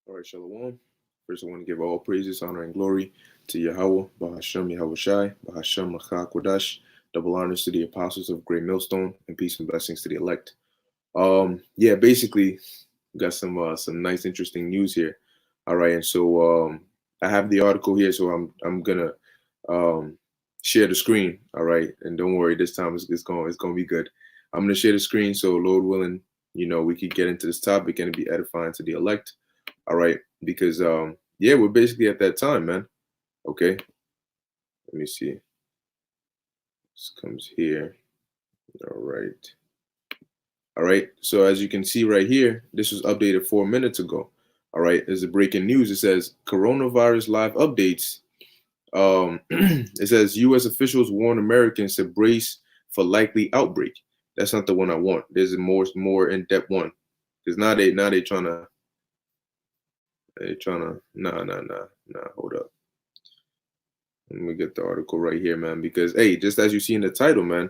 All right, Shalom. First, I want to give all praises, honor, and glory to Yahweh, Bahashem, Yahweh Shai, Bahashem, Macha, Kodash. Double honors to the apostles of Great Millstone, and peace and blessings to the elect. Yeah, basically, we got some nice, interesting news here. All right, and so I have the article here, so I'm gonna share the screen. All right, and don't worry, this time it's gonna be good. I'm gonna share the screen, so Lord willing, we could get into this topic and be edifying to the elect. All right, because yeah, we're basically at that time, man. Okay, let me see. This comes here. All right. All right. So as you can see right here, this was updated 4 minutes ago. All right. There's a breaking news. It says coronavirus live updates. It says U.S. officials warn Americans to brace for likely outbreak. That's not the one I want. There's a more in-depth one. Because now they trying to nah. Hold up. Let me get the article right here, man. Because hey, just as you see in the title, man.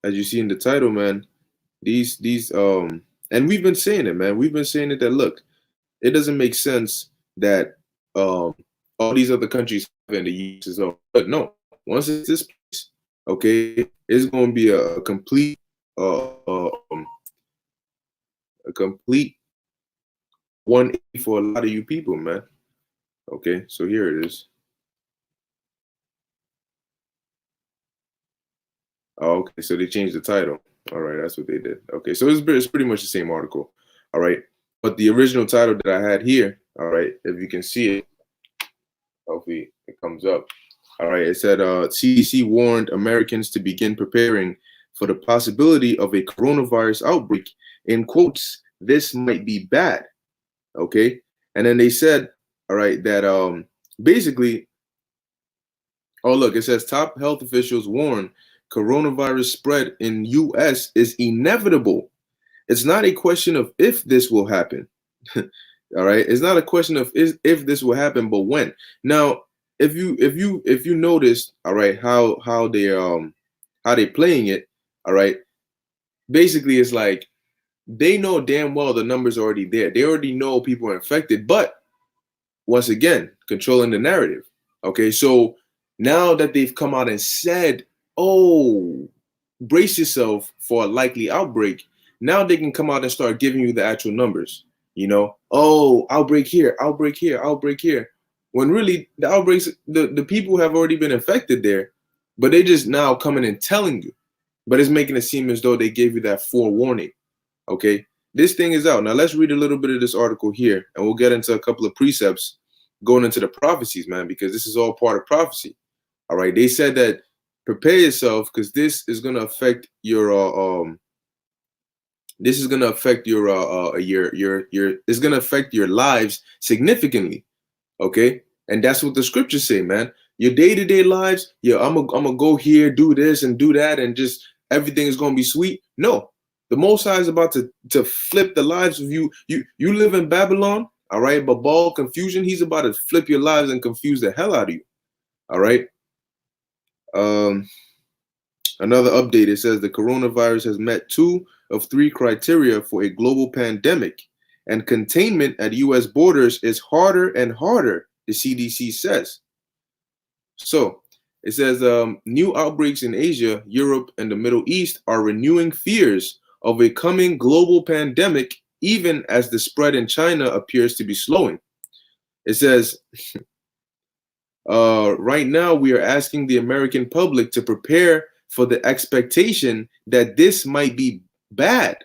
As you see in the title, man, these and we've been saying it, man. We've been saying it that look, it doesn't make sense that all these other countries have and the US is all, but no, once it's this place, okay, it's going to be a complete a complete 180 for a lot of you people, man. Okay, so here it is. Oh, okay, so they changed the title. All right, that's what they did. Okay, so it's pretty much the same article. All right, but the original title that I had here, all right, if you can see it, hopefully it comes up. All right, it said CDC warned Americans to begin preparing for the possibility of a coronavirus outbreak. In quotes, this might be bad. Okay, and then they said, all right, that basically, oh look, it says top health officials warn coronavirus spread in U.S. is inevitable. It's not a question of if this will happen. All right, it's not a question of if this will happen, but when. Now, if you notice, all right, how they playing it, all right. Basically, it's like they know damn well the numbers are already there. They already know people are infected, but once again, controlling the narrative. Okay, so now that they've come out and said, oh, brace yourself for a likely outbreak, now they can come out and start giving you the actual numbers. Oh, outbreak here, outbreak here, outbreak here. When really the outbreaks, the people have already been infected there, but they just now coming and telling you. But it's making it seem as though they gave you that forewarning. Okay, this thing is out. Now let's read a little bit of this article here, and we'll get into a couple of precepts going into the prophecies, man, because this is all part of prophecy. All right, they said that prepare yourself because this is going to affect your it's going to affect your lives significantly. Okay, and that's what the scriptures say, man. Your day-to-day lives, yeah, I'm gonna go here, do this and do that, and just everything is gonna be sweet. No, the Most High is about to flip the lives of you. You live in Babylon, all right, but ball confusion. He's about to flip your lives and confuse the hell out of you. All right. Another update. It says the coronavirus has met 2 of 3 criteria for a global pandemic, and containment at U.S. borders is harder and harder, the CDC says. So it says new outbreaks in Asia, Europe, and the Middle East are renewing fears of a coming global pandemic, even as the spread in China appears to be slowing. It says, right now we are asking the American public to prepare for the expectation that this might be bad,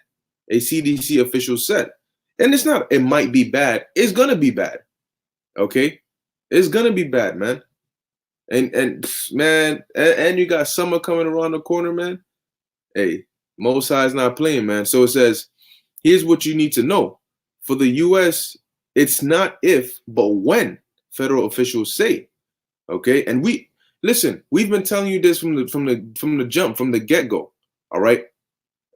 a CDC official said. And it's not, it might be bad. It's going to be bad. Okay? It's going to be bad, man. And man, and you got summer coming around the corner, man. Hey, Most High is not playing, man. So it says, here's what you need to know. For the U.S., it's not if, but when federal officials say. Okay? And we've been telling you this from the jump, from the get-go. All right?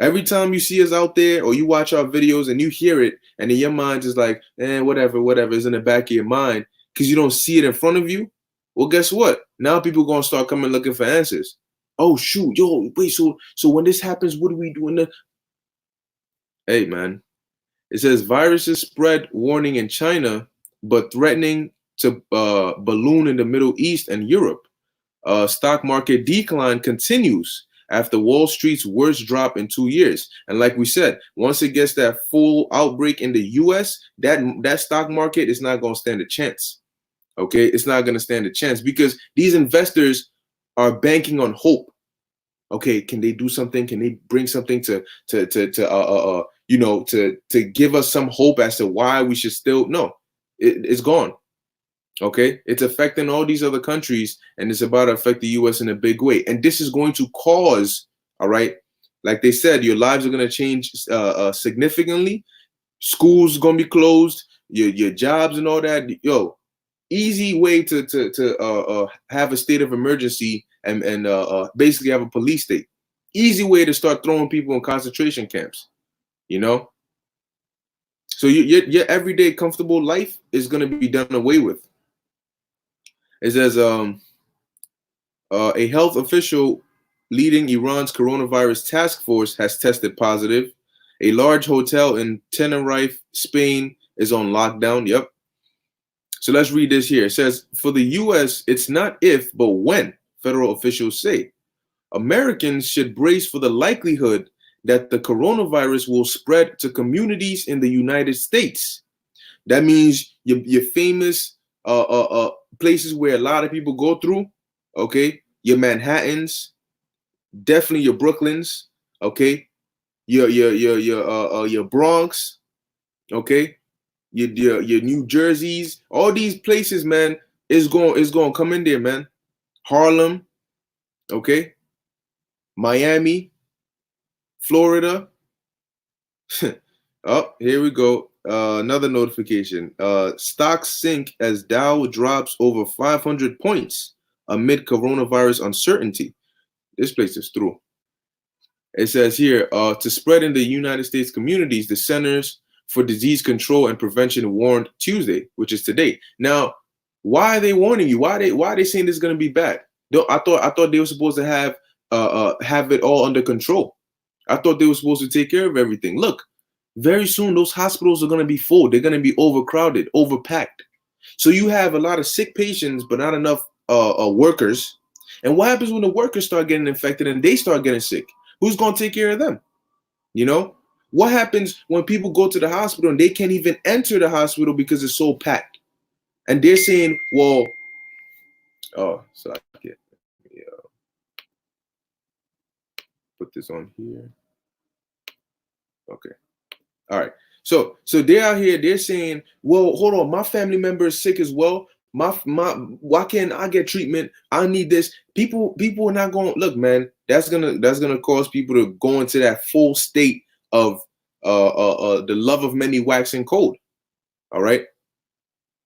Every time you see us out there or you watch our videos and you hear it, and in your mind is like, whatever is in the back of your mind, because you don't see it in front of you. Well, guess what? Now people are going to start coming looking for answers. Oh shoot, yo, wait, so when this happens, what do we do in the hey man? It says viruses spread warning in China, but threatening to balloon in the Middle East and Europe. Stock market decline continues after Wall Street's worst drop in 2 years. And like we said, once it gets that full outbreak in the US, that stock market is not going to stand a chance. Okay, it's not going to stand a chance because these investors are banking on hope. Okay, can they do something? Can they bring something to give us some hope as to why we should still no, it's gone. Okay, it's affecting all these other countries, and it's about to affect the U.S. in a big way. And this is going to cause, all right, like they said, your lives are going to change significantly. Schools going to be closed, your jobs and all that. Yo, easy way to have a state of emergency and basically have a police state. Easy way to start throwing people in concentration camps. You know, so your everyday comfortable life is going to be done away with. It says a health official leading Iran's coronavirus task force has tested positive. A large hotel in Tenerife, Spain, is on lockdown. Yep. So let's read this here. It says, for the U.S., it's not if, but when, federal officials say. Americans should brace for the likelihood that the coronavirus will spread to communities in the United States. That means your famous places where a lot of people go through, okay? Your Manhattans, definitely your Brooklyns, okay? Your Bronx, okay? Your New Jerseys, all these places, man, is going to come in there, man. Harlem, okay? Miami, Florida. Oh, here we go. Another notification. Stocks sink as Dow drops over 500 points amid coronavirus uncertainty. This place is through. It says here, to spread in the United States communities, the Centers for Disease Control and Prevention warned Tuesday, which is today. Now, why are they warning you? Why are they saying this is going to be bad? I thought they were supposed to have it all under control. I thought they were supposed to take care of everything. Look, very soon those hospitals are going to be full. They're going to be overcrowded, overpacked. So you have a lot of sick patients, but not enough workers. And what happens when the workers start getting infected and they start getting sick? Who's going to take care of them? You know, what happens when people go to the hospital and they can't even enter the hospital because it's so packed? And they're saying, well, oh, so I can't put this on here. Okay. All right. So they're out here, they're saying, well, hold on, my family member is sick as well. Why can't I get treatment? I need this. People are not going to look, man. That's gonna cause people to go into that full state of the love of many waxing cold. All right.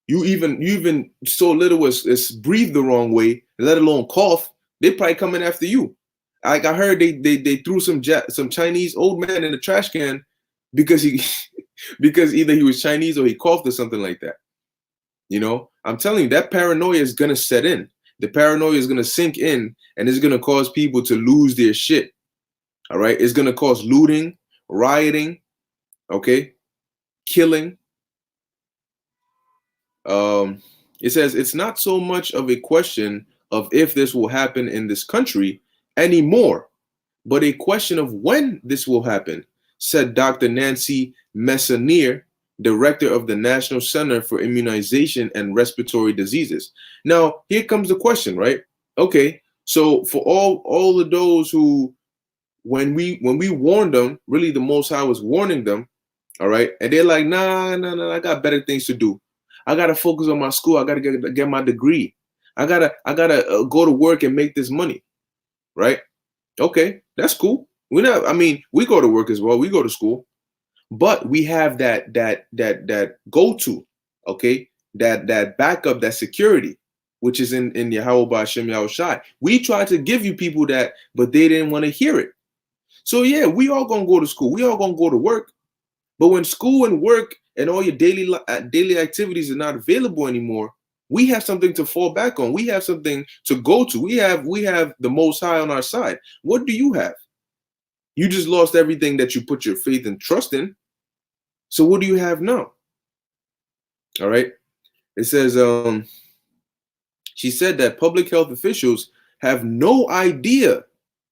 You even so little as breathe the wrong way, let alone cough, they probably coming after you. Like I heard they threw some Chinese old man in the trash can because because either he was Chinese or he coughed or something like that. You know, I'm telling you, that paranoia is gonna set in. The paranoia is gonna sink in, and it's gonna cause people to lose their shit. All right, it's gonna cause looting, rioting, okay, killing. It says it's not so much of a question of if this will happen in this country anymore, but a question of when this will happen, said Dr. Nancy Messonnier, director of the National Center for Immunization and Respiratory Diseases. Now, here comes the question, right? Okay, so for all of those who, when we warned them, really the Most High was warning them, all right, and they're like, nah, I got better things to do. I gotta focus on my school. I gotta get my degree. I gotta go to work and make this money, right? Okay, that's cool. We go to work as well. We go to school. But we have that go-to, okay, that backup, that security, which is in Yahweh Ba'Shem Yahushai. We try to give you people that, but they didn't want to hear it. So yeah, we all gonna go to school. We all gonna go to work. But when school and work and all your daily activities are not available anymore, We have something to fall back on. We have something to go to. We have the Most High on our side. What do you have? You just lost everything that you put your faith and trust in. So what do you have now? All right. It says, she said that public health officials have no idea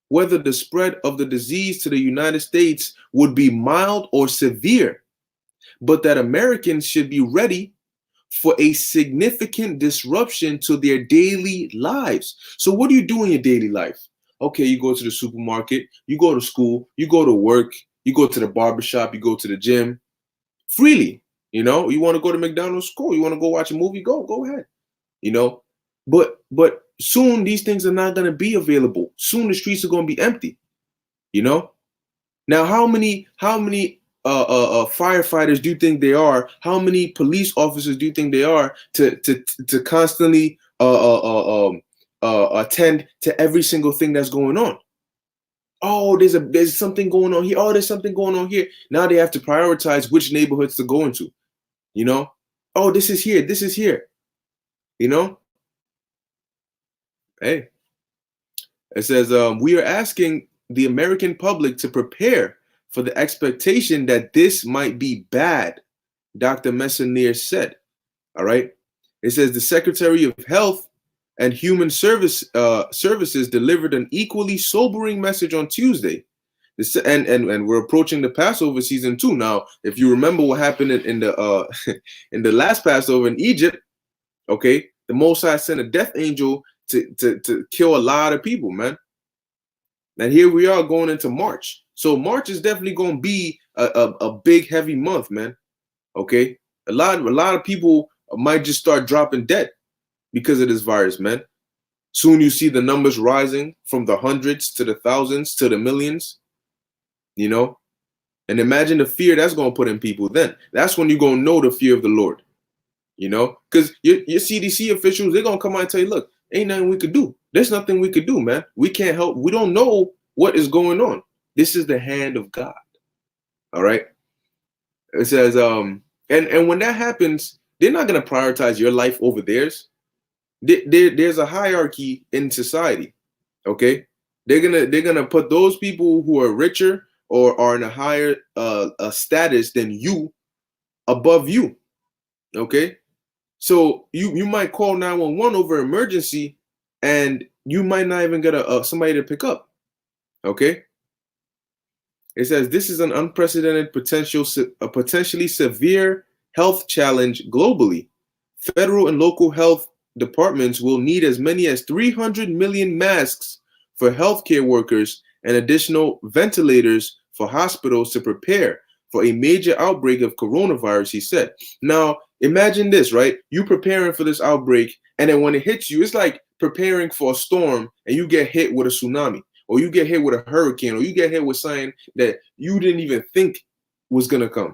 whether the spread of the disease to the United States would be mild or severe, but that Americans should be ready for a significant disruption to their daily lives. So what do you do in your daily life? Okay, you go to the supermarket, you go to school, you go to work, you go to the barbershop, you go to the gym freely. You know, you want to go to McDonald's, school, you want to go watch a movie, go ahead. You know, but soon these things are not going to be available. Soon the streets are going to be empty. You know, now how many firefighters do you think they are? How many police officers do you think they are to constantly attend to every single thing that's going on? Oh, there's something going on here. Oh, there's something going on here. Now they have to prioritize which neighborhoods to go into. You know, oh, this is here. This is here. You know, hey, it says we are asking the American public to prepare for the expectation that this might be bad, Dr. Messonnier said. All right. It says the Secretary of Health and Human Services delivered an equally sobering message on Tuesday. And we're approaching the Passover season too. Now, if you remember what happened in the in the last Passover in Egypt, okay, the Most High sent a death angel to kill a lot of people, man. And here we are going into March. So March is definitely going to be a big, heavy month, man. Okay, a lot of people might just start dropping dead because of this virus, man. Soon you see the numbers rising from the hundreds to the thousands to the millions. You know, and imagine the fear that's going to put in people. Then that's when you're going to know the fear of the Lord. You know, because your CDC officials, they're going to come out and tell you, look, ain't nothing we could do. There's nothing we could do, man. We can't help. We don't know what is going on. This is the hand of God. All right. It says, and when that happens, they're not going to prioritize your life over theirs. There's a hierarchy in society. Okay. They're gonna put those people who are richer or are in a higher status than you above you. Okay. So you might call 911 over emergency, and you might not even get somebody to pick up. Okay. It says this is an unprecedented potentially severe health challenge globally. Federal and local health departments will need as many as 300 million masks for healthcare workers and additional ventilators for hospitals to prepare for a major outbreak of coronavirus, he said. Now, imagine this, right? You preparing for this outbreak, and then when it hits you, it's like preparing for a storm and you get hit with a tsunami, or you get hit with a hurricane, or you get hit with something that you didn't even think was gonna come.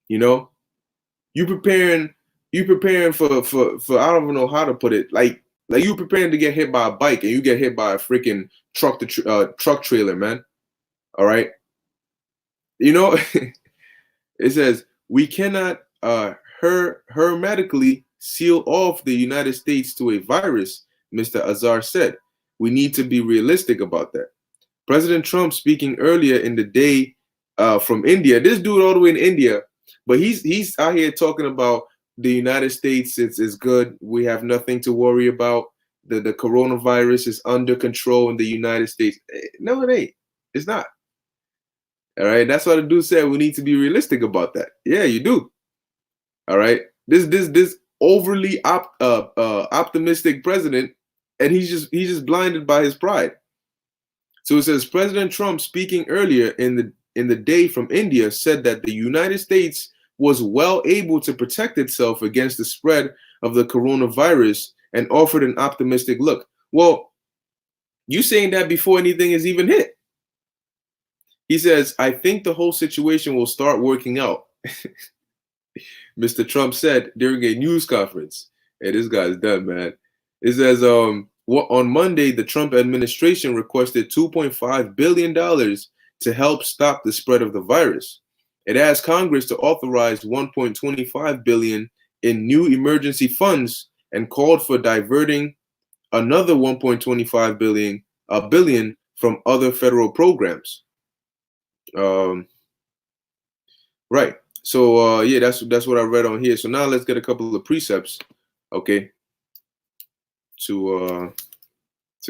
You know, you preparing for I don't even know how to put it. Like you preparing to get hit by a bike and you get hit by a freaking truck trailer, man. All right. You know, it says we cannot hermetically seal off the United States to a virus, Mr. Azar said. We need to be realistic about that. President Trump speaking earlier in the day from India. This dude all the way in India, but he's out here talking about the United States is good. We have nothing to worry about. The coronavirus is under control in the United States. No, it ain't. It's not. All right. That's what the dude said. We need to be realistic about that. Yeah, you do. All right. This overly optimistic president, and he's just blinded by his pride. So it says President Trump speaking earlier in the day from India said that the United States was well able to protect itself against the spread of the coronavirus and offered an optimistic look. Well, you saying that before anything is even hit. He says, I think the whole situation will start working out, Mr. Trump said during a news conference. Hey, this guy's done, man. It says, on Monday, the Trump administration requested $2.5 billion to help stop the spread of the virus. It asked Congress to authorize $1.25 billion in new emergency funds and called for diverting another 1.25 billion from other federal programs. Right. So yeah, that's what I read on here. So now let's get a couple of precepts, okay, to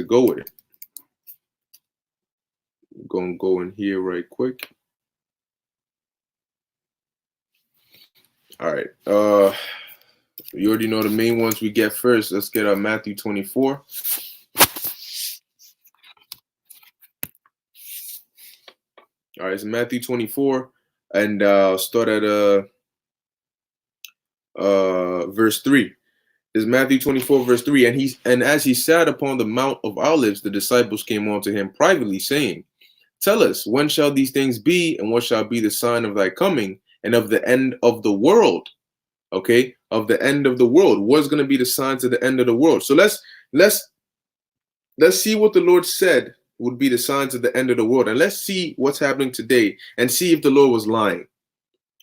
go with it. I'm gonna go in here right quick. All right. You already know the main ones we get first. Let's get Matthew 24. All right, it's Matthew 24, and start at verse 3. It's Matthew 24, verse 3. And as he sat upon the Mount of Olives, the disciples came unto him privately, saying, Tell us, when shall these things be, and what shall be the sign of thy coming, and of the end of the world? Okay, of the end of the world. What's going to be the signs of the end of the world? So let's see what the Lord said would be the signs of the end of the world, and let's see what's happening today, and see if the Lord was lying.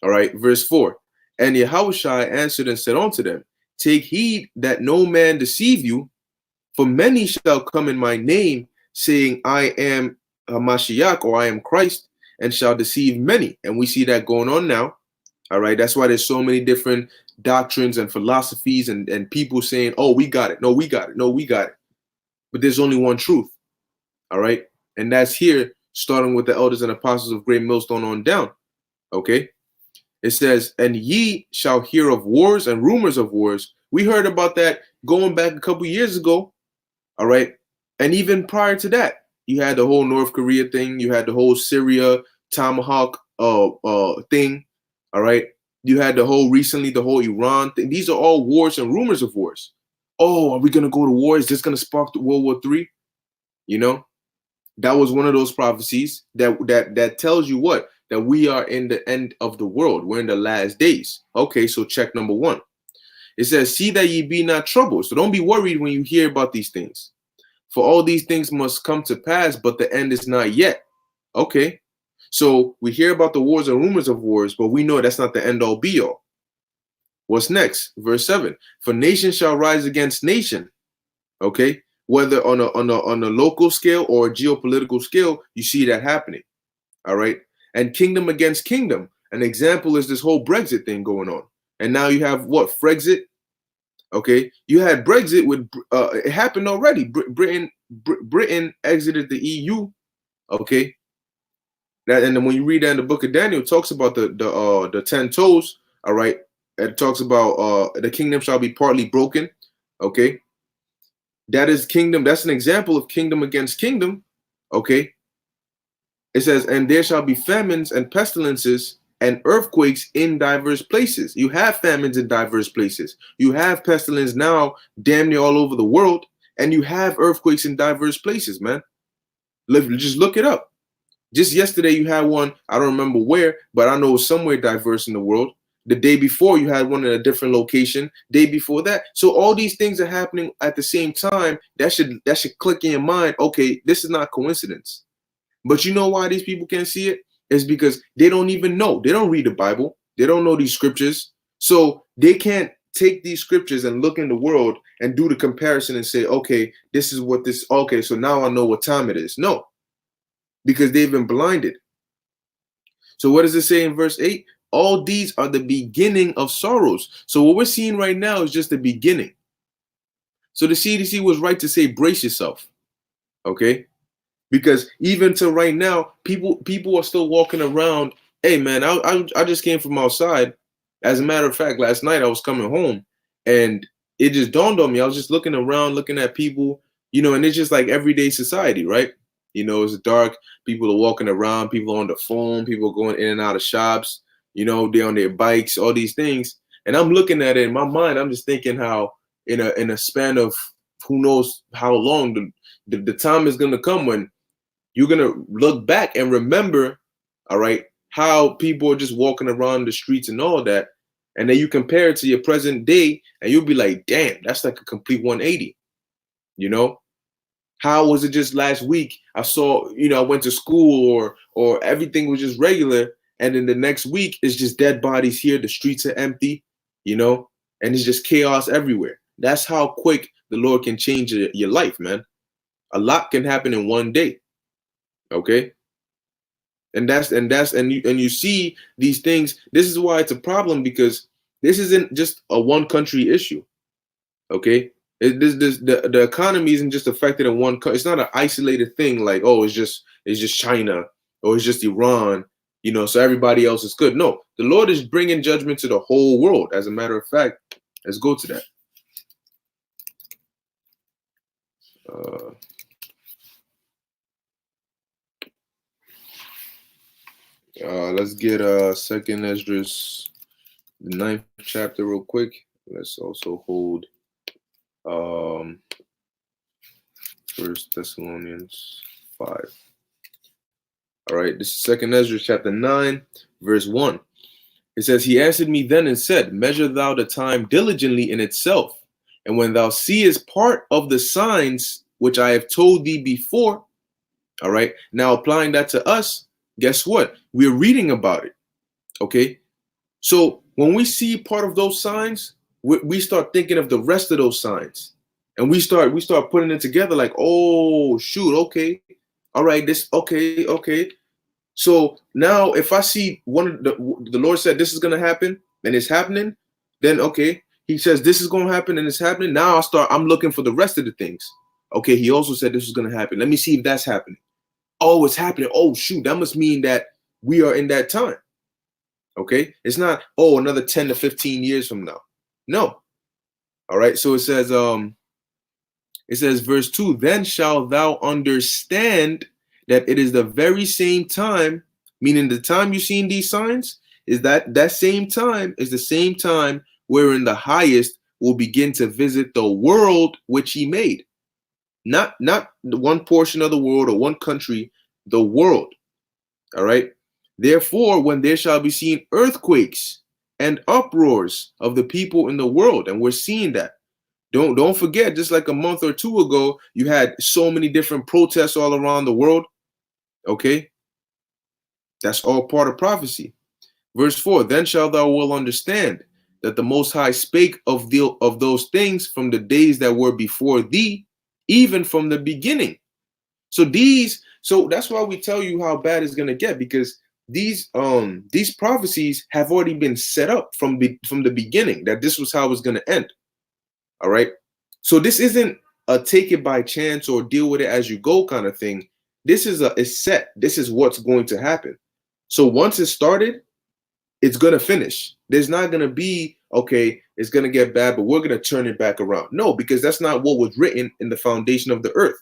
All right, verse 4. And Yahushua answered and said unto them, Take heed that no man deceive you, for many shall come in my name, saying, I am Mashiach, or I am Christ, and shall deceive many. And we see that going on now. All right, that's why there's so many different doctrines and philosophies and people saying, oh, we got it. No, we got it. No, we got it. But there's only one truth. All right. And that's here, starting with the elders and apostles of Great Millstone on down. Okay. It says, and ye shall hear of wars and rumors of wars. We heard about that going back a couple years ago. All right. And even prior to that, you had the whole North Korea thing. You had the whole Syria Tomahawk thing. All right. You had the whole Iran thing. These are all wars and rumors of wars. Oh, are we going to go to war? Is this going to spark the World War III? You know, that was one of those prophecies that tells you what? That we are in the end of the world. We're in the last days. Okay, so check number 1. It says, see that ye be not troubled. So don't be worried when you hear about these things. For all these things must come to pass, but the end is not yet. Okay. So we hear about the wars and rumors of wars, but we know that's not the end all be all. What's next? Verse 7. For nation shall rise against nation. Okay. Whether on a local scale or a geopolitical scale, you see that happening. All right. And kingdom against kingdom. An example is this whole Brexit thing going on. And now you have what? Frexit. Okay. You had Brexit with it happened already. Britain exited the EU. Okay. And then when you read that in the book of Daniel, it talks about the 10 toes. All right. It talks about the kingdom shall be partly broken. Okay. That is kingdom. That's an example of kingdom against kingdom. Okay. It says, and there shall be famines and pestilences and earthquakes in diverse places. You have famines in diverse places. You have pestilence now damn near all over the world. And you have earthquakes in diverse places, man. Just look it up. Just yesterday, you had one, I don't remember where, but I know it was somewhere diverse in the world. The day before, you had one in a different location. Day before that. So all these things are happening at the same time. That should click in your mind. Okay, this is not coincidence. But you know why these people can't see it? It's because they don't even know. They don't read the Bible. They don't know these scriptures. So they can't take these scriptures and look in the world and do the comparison and say, okay, this is what this, okay, so now I know what time it is. No. Because they've been blinded. So what does it say in verse 8? All these are the beginning of sorrows. So what we're seeing right now is just the beginning. So the CDC was right to say, brace yourself. Okay? Because even till right now, people are still walking around. Hey, man, I just came from outside. As a matter of fact, last night I was coming home and it just dawned on me. I was just looking around, looking at people, and it's just like everyday society, right? It's dark. People are walking around. People are on the phone. People are going in and out of shops. They're on their bikes, all these things. And I'm looking at it in my mind. I'm just thinking how in a span of who knows how long the time is going to come when you're going to look back and remember, all right, how people are just walking around the streets and all that. And then you compare it to your present day and you'll be like, damn, that's like a complete 180, How was it just last week? I saw, I went to school or everything was just regular. And then the next week it's just dead bodies here. The streets are empty, and it's just chaos everywhere. That's how quick the Lord can change your life, man. A lot can happen in one day. Okay. And you see these things. This is why it's a problem, because this isn't just a one country issue. Okay. The economy isn't just affected in one country. It's not an isolated thing like, oh, it's just China or it's just Iran, so everybody else is good. No, the Lord is bringing judgment to the whole world. As a matter of fact, let's go to that. Let's get Second Esdras, the 9th chapter, real quick. Let's also hold First Thessalonians 5. All right, this is Second Ezra chapter 9, verse 1. It says, He answered me then and said, Measure thou the time diligently in itself, and when thou seest part of the signs which I have told thee before. All right, now applying that to us, guess what? We're reading about it. Okay, so when we see part of those signs, we start thinking of the rest of those signs, and we start putting it together like, oh shoot, okay, all right, this, okay. So now if I see one of the Lord said this is gonna happen and it's happening, then okay, he says this is gonna happen and it's happening. Now I'm looking for the rest of the things. Okay, he also said this is gonna happen. Let me see if that's happening. Oh, it's happening. Oh shoot, that must mean that we are in that time. Okay, it's not, oh, another 10 to 15 years from now. No. All right, so it says verse 2, then shalt thou understand that it is the very same time, meaning the time you've seen these signs, is that same time is the same time wherein the highest will begin to visit the world which he made. Not the one portion of the world or one country, the world. All right. Therefore, when there shall be seen earthquakes and uproars of the people in the world, and we're seeing that. Don't forget, just like a month or two ago, you had so many different protests all around the world. Okay, that's all part of prophecy. Verse 4, then shalt thou well understand that the Most High spake of those things from the days that were before thee, even from the beginning. So that's why we tell you how bad it's gonna get, because these prophecies have already been set up from the beginning, that this was how it's gonna end. All right. So this isn't a take it by chance or deal with it as you go kind of thing. This is it's set. This is what's going to happen. So once it started, it's going to finish. There's not going to be, okay, it's going to get bad, but we're going to turn it back around. No, because that's not what was written in the foundation of the earth.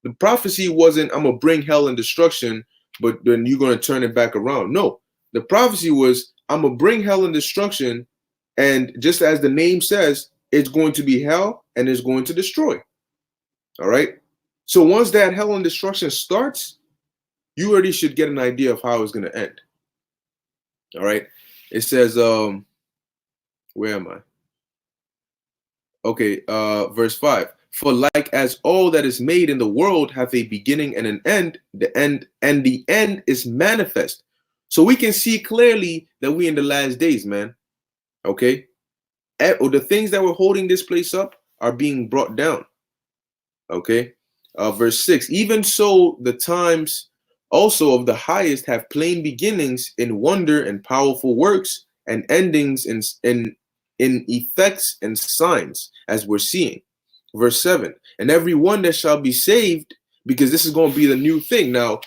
The prophecy wasn't, I'm going to bring hell and destruction, but then you're going to turn it back around. No, the prophecy was, I'm going to bring hell and destruction. And just as the name says, it's going to be hell and it's going to destroy. All right. So once that hell and destruction starts, you already should get an idea of how it's going to end. All right. It says, where am I? Okay. Verse 5. For like as all that is made in the world hath a beginning and an end, the end is manifest. So we can see clearly that we in the last days, man. Okay. The things that were holding this place up are being brought down. Okay. Verse 6, even so the times also of the highest have plain beginnings in wonder and powerful works, and endings in effects and signs, as we're seeing. Verse 7, and every one that shall be saved, because this is going to be the new thing. Now,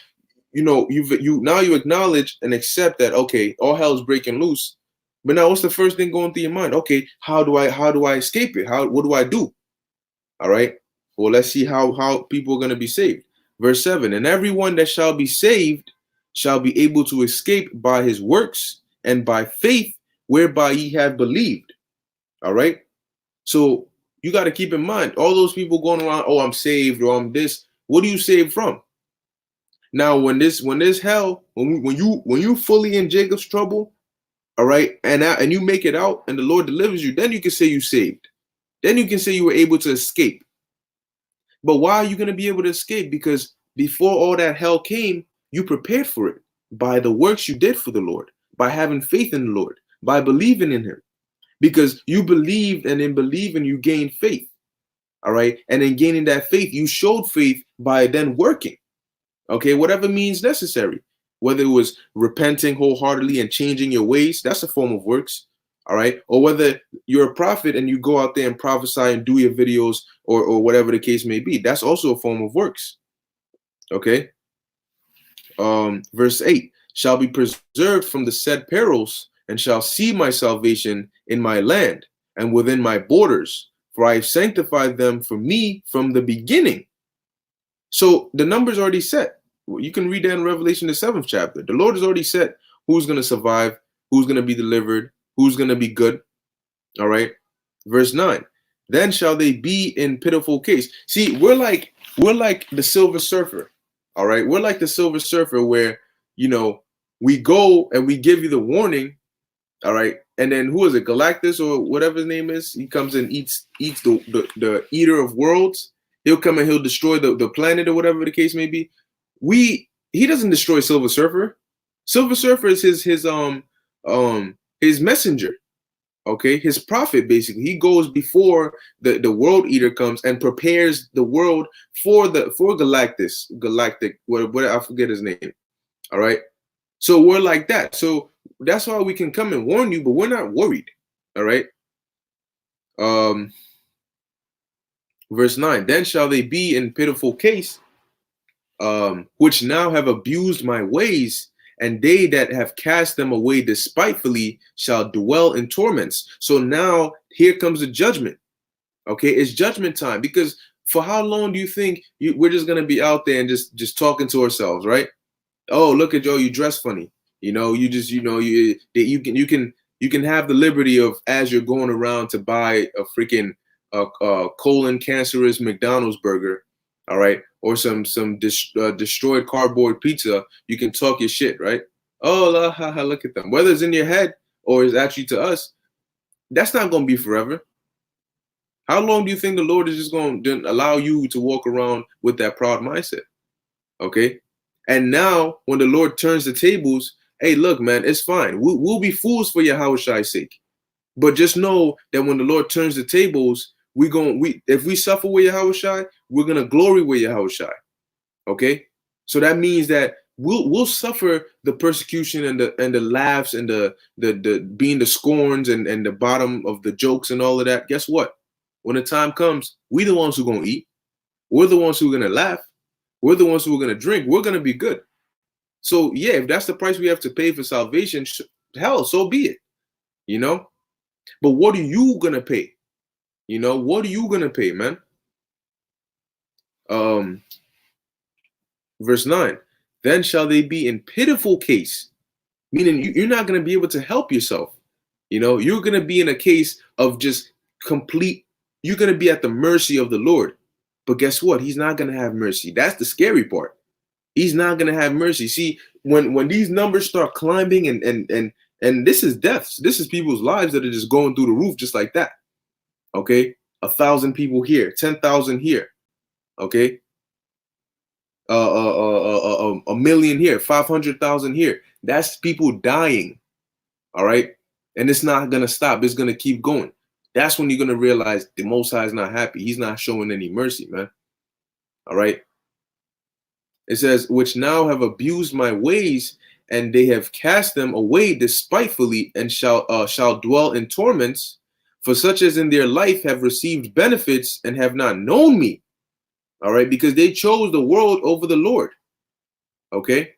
you acknowledge and accept that, okay, all hell is breaking loose. But now what's the first thing going through your mind? Okay, how do I escape it? What do I do? All right. Well, let's see how people are going to be saved. Verse 7, and everyone that shall be saved shall be able to escape by his works and by faith whereby ye have believed. All right. So you got to keep in mind, all those people going around, oh, I'm saved or I'm this. What are you saved from? Now, when there's hell, when you fully in Jacob's trouble, all right, and you make it out and the Lord delivers you, then you can say you saved. Then you can say you were able to escape. But why are you going to be able to escape? Because before all that hell came, you prepared for it by the works you did for the Lord, by having faith in the Lord, by believing in him. because you believed, and in believing you gained faith. All right. And in gaining that faith, you showed faith by then working. Okay. Whatever means necessary, whether it was repenting wholeheartedly and changing your ways, that's a form of works. All right. Or whether you're a prophet and you go out there and prophesy and do your videos, or whatever the case may be, that's also a form of works. Okay. Verse 8, shall be preserved from the said perils, and shall see my salvation in my land and within my borders, for I have sanctified them for me from the beginning. So the number's already set. You can read that in Revelation, the 7th chapter. The Lord has already set who's going to survive, who's going to be delivered, who's going to be good. All right. Verse 9, then shall they be in pitiful case. See, we're like the Silver Surfer. All right. We're like the Silver Surfer where, we go and we give you the warning. All right. And then who is it? Galactus or whatever his name is. He comes and eats the eater of worlds. He'll come and he'll destroy the planet or whatever the case may be. He doesn't destroy Silver Surfer. Silver Surfer is his messenger. Okay, his prophet, basically. He goes before the world eater comes and prepares the world for Galactic, what I forget his name. All right. So we're like that. So that's why we can come and warn you, but we're not worried. All right. Verse 9, then shall they be in pitiful case, which now have abused my ways, and they that have cast them away despitefully shall dwell in torments. So now here comes the judgment. Okay, it's judgment time, because for how long do you think we're just gonna be out there and just talking to ourselves, right? Oh, look at Joe, you dress funny. You can have the liberty of, as you're going around to buy a freaking colon cancerous McDonald's burger, all right, or some destroyed cardboard pizza, you can talk your shit, right? Oh, look at them. Whether it's in your head or it's actually to us, that's not going to be forever. How long do you think the Lord is just going to allow you to walk around with that proud mindset? Okay. And now when the Lord turns the tables, hey, look, man, it's fine. We'll be fools for Yahweh's sake. But just know that when the Lord turns the tables, if we suffer with Yahweh, we're gonna glory with Yahweh. Okay, so that means that we'll suffer the persecution and the laughs and the being the scorns and the bottom of the jokes and all of that. Guess what? When the time comes, we the ones who are gonna eat. We're the ones who are gonna laugh. We're the ones who are gonna drink. We're gonna be good. So yeah, if that's the price we have to pay for salvation, hell, so be it. But what are you gonna pay? What are you gonna pay, man? Verse 9, then shall they be in pitiful case, meaning you're not gonna be able to help yourself. You're gonna be in a case of just complete. You're gonna be at the mercy of the Lord. But guess what? He's not gonna have mercy. That's the scary part. He's not gonna have mercy. See, when these numbers start climbing and this is deaths. This is people's lives that are just going through the roof just like that. Okay, 1,000 people here, 10,000 here. Okay, a million here, 500,000 here. That's people dying. All right, and it's not gonna stop. It's gonna keep going. That's when you're gonna realize the Most High is not happy. He's not showing any mercy, man. All right. It says, which now have abused my ways, and they have cast them away despitefully, and shall dwell in torments. For such as in their life have received benefits and have not known me. All right, because they chose the world over the Lord. Okay.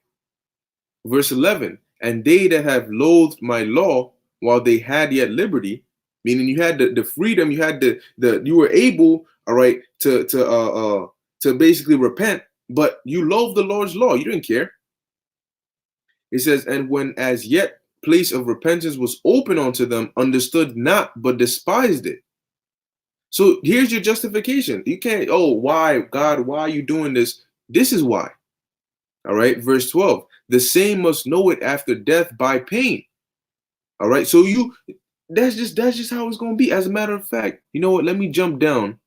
Verse 11, and they that have loathed my law while they had yet liberty, meaning you had the freedom, you had you were able, all right, to basically repent, but you loathed the Lord's law. You didn't care. It says, and when as yet place of repentance was open unto them, understood not, but despised it. So here's your justification. You can't, oh, why, God, why are you doing this? This is why. All right, verse 12. The same must know it after death by pain. All right, so that's just how it's going to be. As a matter of fact, you know what? Let me jump down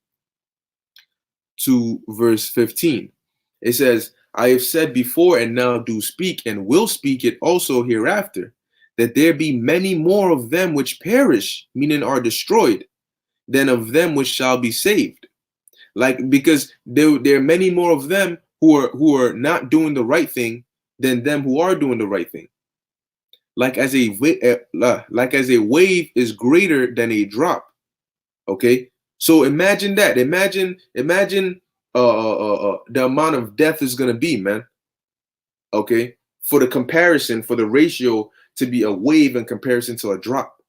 to verse 15. It says, I have said before and now do speak and will speak it also hereafter, that there be many more of them which perish, meaning are destroyed, than of them which shall be saved. Like, because there are many more of them who are not doing the right thing than them who are doing the right thing. Like like as a wave is greater than a drop. Okay, so imagine that. Imagine the amount of death is gonna be, man. Okay, for the comparison, for the ratio to be a wave in comparison to a drop.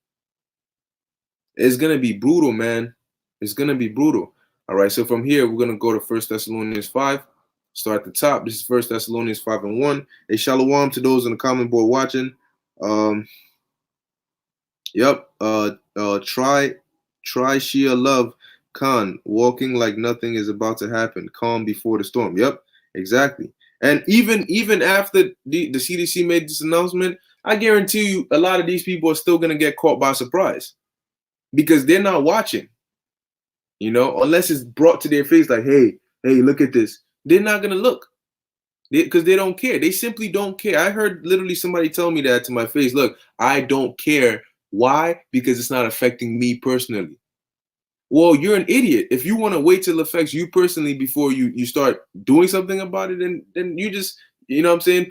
It's gonna be brutal, man. It's gonna be brutal. All right. So from here, we're gonna go to First Thessalonians 5. Start at the top. This is First Thessalonians 5 and 1. A shalom to those on the comment board watching. Um, yep. Try Shia Love Khan, walking like nothing is about to happen, calm before the storm. Yep, exactly. And even after the CDC made this announcement, I guarantee you a lot of these people are still gonna get caught by surprise because they're not watching, unless it's brought to their face like, hey, look at this. They're not gonna look because they don't care. They simply don't care. I heard literally somebody tell me that to my face. Look, I don't care. Why? Because it's not affecting me personally. Well, you're an idiot. If you want to wait till it affects you personally before you start doing something about it, then you just, what I'm saying,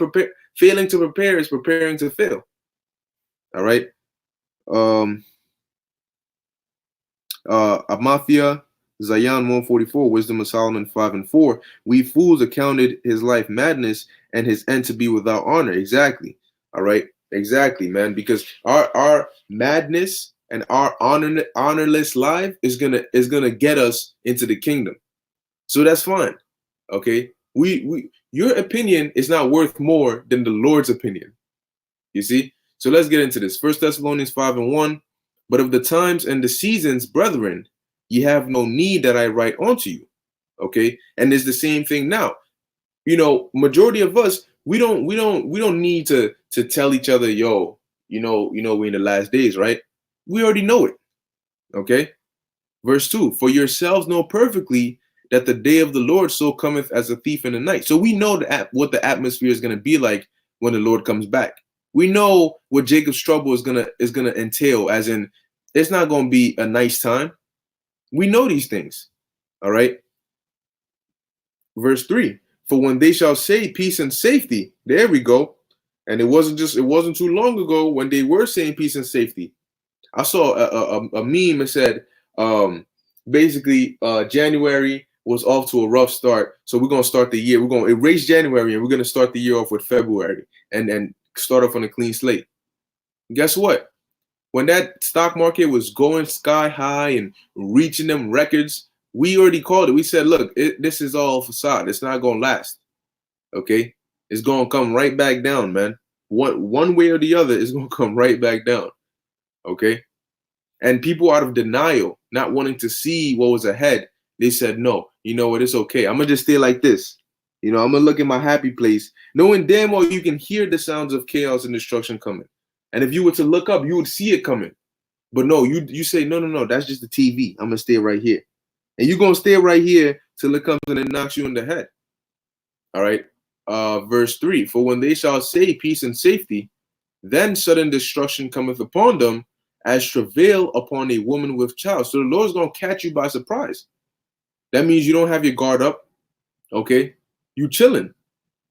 failing to prepare is preparing to fail. All right. Amathia, Zayan 144, Wisdom of Solomon 5 and 4. We fools accounted his life madness and his end to be without honor. Exactly. All right. Exactly, man. Because our madness and our honorless life is gonna get us into the kingdom. So that's fine. Okay. Your opinion is not worth more than the Lord's opinion. You see? So let's get into this. First Thessalonians 5 and 1. But of the times and the seasons, brethren, ye have no need that I write unto you. Okay. And it's the same thing now. Majority of us, we don't need to tell each other, yo, we're in the last days, right? We already know it. Okay. Verse 2, for yourselves know perfectly that the day of the Lord so cometh as a thief in the night. So we know what the atmosphere is going to be like when the Lord comes back. We know what Jacob's trouble is gonna entail, as in it's not gonna be a nice time. We know these things. All right. Verse 3. For when they shall say peace and safety, there we go. And it wasn't too long ago when they were saying peace and safety. I saw a meme that said basically January was off to a rough start. So we're gonna start the year. We're gonna erase January and we're gonna start the year off with February and start off on a clean slate. Guess what? When that stock market was going sky high and reaching them records, we already called it. We said, look, this is all facade. It's not going to last. Okay? It's going to come right back down, man. One way or the other, it's going to come right back down. Okay? And people out of denial, not wanting to see what was ahead, they said, no, you know what? It's okay. I'm going to just stay like this. I'm going to look at my happy place, knowing damn well you can hear the sounds of chaos and destruction coming. And if you were to look up, you would see it coming. But no, you say, no, that's just the TV. I'm going to stay right here. And you're going to stay right here till it comes and it knocks you in the head. All right. Verse 3, for when they shall say peace and safety, then sudden destruction cometh upon them as travail upon a woman with child. So the Lord's going to catch you by surprise. That means you don't have your guard up. Okay. You chilling.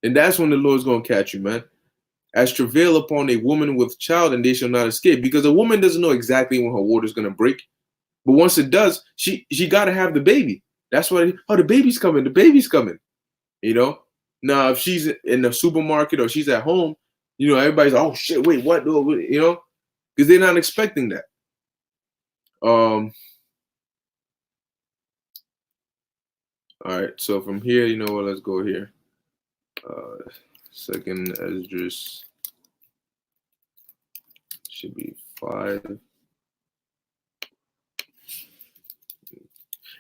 And that's when the Lord's going to catch you, man. As travail upon a woman with child, and they shall not escape. Because a woman doesn't know exactly when her water is going to break. But once it does, she got to have the baby. That's why, the baby's coming. The baby's coming. Now, if she's in the supermarket or she's at home, everybody's like, oh, shit, wait, what? Because they're not expecting that. All right. So from here, let's go here. Second Esdras should be 5.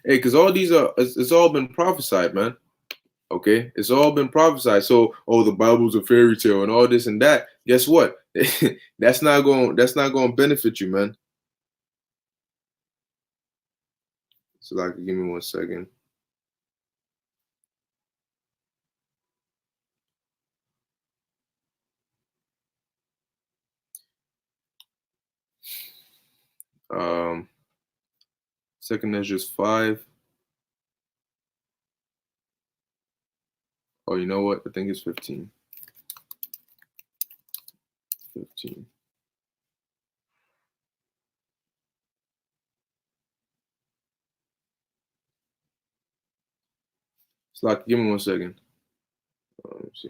Hey, because all these it's all been prophesied, man. Okay, it's all been prophesied. So, the Bible's a fairy tale and all this and that. Guess what? That's not going to benefit you, man. So, give me 1 second. Um, Second Ezra's 5. Oh, you know what? I think it's 15. 15. It's like, give me 1 second. Let me see.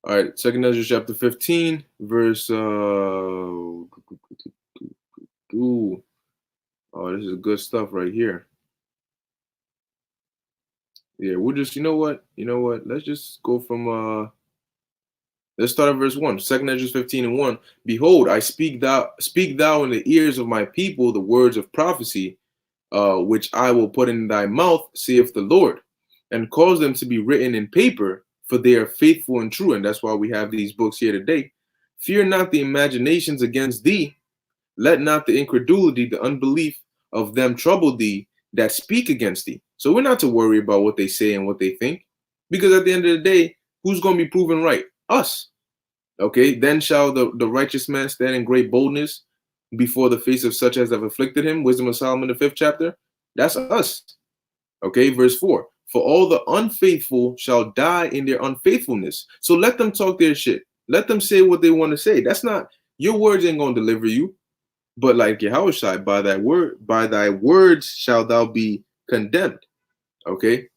All right, Second Ezra chapter 15, verse ooh, oh, this is good stuff right here. Yeah, we'll just, you know what? Let's just go from let's start at verse 1. Second Ezra 15 and 1. Behold, I speak thou in the ears of my people the words of prophecy, which I will put in thy mouth, saith the Lord, and cause them to be written in paper, for they are faithful and true. And that's why we have these books here today. Fear not the imaginations against thee, let not the incredulity, the unbelief of them trouble thee that speak against thee. So we're not to worry about what they say and what they think, because at the end of the day, who's going to be proven right? Us. Okay, then shall the righteous man stand in great boldness before the face of such as have afflicted him. Wisdom of Solomon, the 5th chapter. That's us. Okay, verse 4. For all the unfaithful shall die in their unfaithfulness. So let them talk their shit. Let them say what they want to say. That's not, your words ain't going to deliver you. But like Yahushua, by thy words shall thou be condemned. Okay,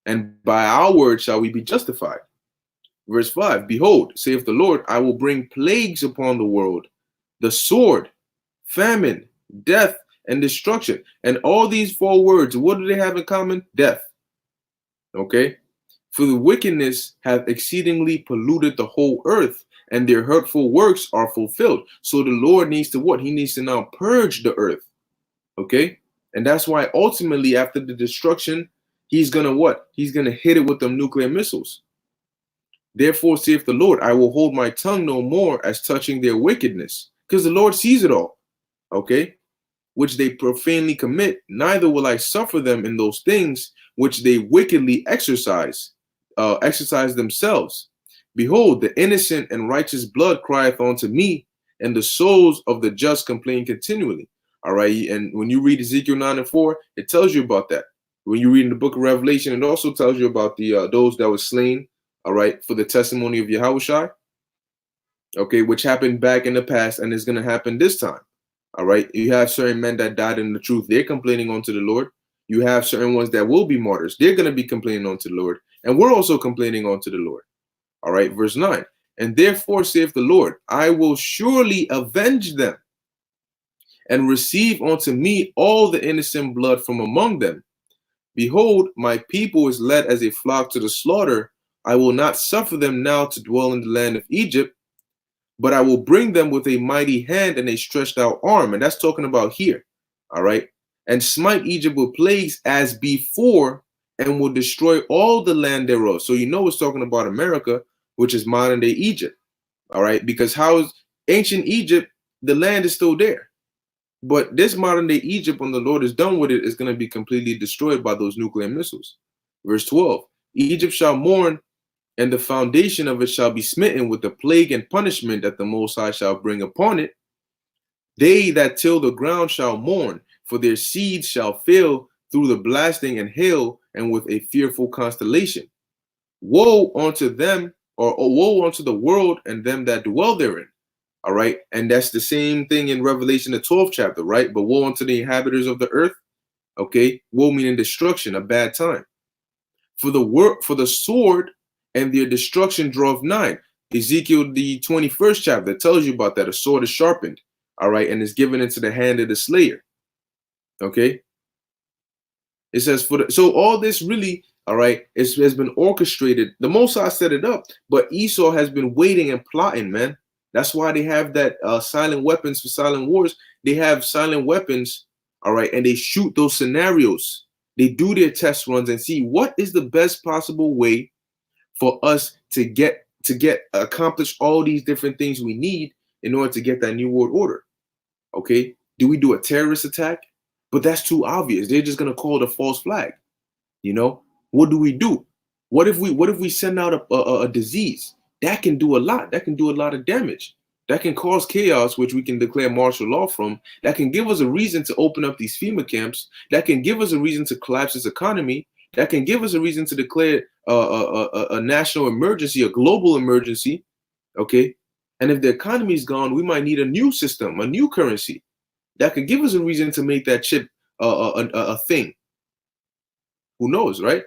and by our words shall we be justified. Verse 5, behold, saith the Lord, I will bring plagues upon the world, the sword, famine, death, and destruction. And all these 4 words, what do they have in common? Death. Okay? For the wickedness hath exceedingly polluted the whole earth, and their hurtful works are fulfilled. So the Lord needs to what? He needs to now purge the earth. Okay? And that's why ultimately after the destruction, he's gonna what? He's gonna hit it with them nuclear missiles. Therefore, saith the Lord, I will hold my tongue no more as touching their wickedness, because the Lord sees it all, okay, which they profanely commit, neither will I suffer them in those things which they wickedly exercise themselves. Behold, the innocent and righteous blood crieth unto me, and the souls of the just complain continually. All right, and when you read Ezekiel 9 and 4, it tells you about that. When you read in the book of Revelation, it also tells you about the those that were slain, all right, for the testimony of Yahushua, okay, which happened back in the past and is going to happen this time. All right, you have certain men that died in the truth, they're complaining unto the Lord. You have certain ones that will be martyrs, they're going to be complaining unto the Lord, and we're also complaining unto the Lord. All right, verse 9, and therefore saith the Lord, I will surely avenge them and receive unto me all the innocent blood from among them. Behold, my people is led as a flock to the slaughter. I will not suffer them now to dwell in the land of Egypt, but I will bring them with a mighty hand and a stretched out arm. And that's talking about here. All right. And smite Egypt with plagues as before, and will destroy all the land thereof. So you know it's talking about America, which is modern day Egypt. All right. Because how is ancient Egypt, the land is still there. But this modern day Egypt, when the Lord is done with it, is going to be completely destroyed by those nuclear missiles. Verse 12, Egypt shall mourn, and the foundation of it shall be smitten with the plague and punishment that the Most High shall bring upon it. They that till the ground shall mourn, for their seeds shall fail through the blasting and hail, and with a fearful constellation. Woe unto them, or woe unto the world and them that dwell therein. All right. And that's the same thing in Revelation, the 12th chapter, right? But woe unto the inhabitants of the earth. Okay. Woe meaning destruction, a bad time. For the sword and their destruction drove nigh. Ezekiel, the 21st chapter, tells you about that. A sword is sharpened. All right. And is given into the hand of the slayer. Okay. It says, so all this really, all right, has been orchestrated. The Most High set it up, but Esau has been waiting and plotting, man. That's why they have that silent weapons for silent wars. They have silent weapons, all right, and they shoot those scenarios. They do their test runs and see what is the best possible way for us to get accomplish all these different things we need in order to get that new world order. Okay, do we do a terrorist attack? But that's too obvious. They're just gonna call it a false flag, you know. What do we do? What if we send out a disease that can do a lot? That can do a lot of damage. That can cause chaos, which we can declare martial law from. That can give us a reason to open up these FEMA camps. That can give us a reason to collapse this economy. That can give us a reason to declare a national emergency, a global emergency. Okay, and if the economy is gone, we might need a new system, a new currency that could give us a reason to make that chip a thing. Who knows, right?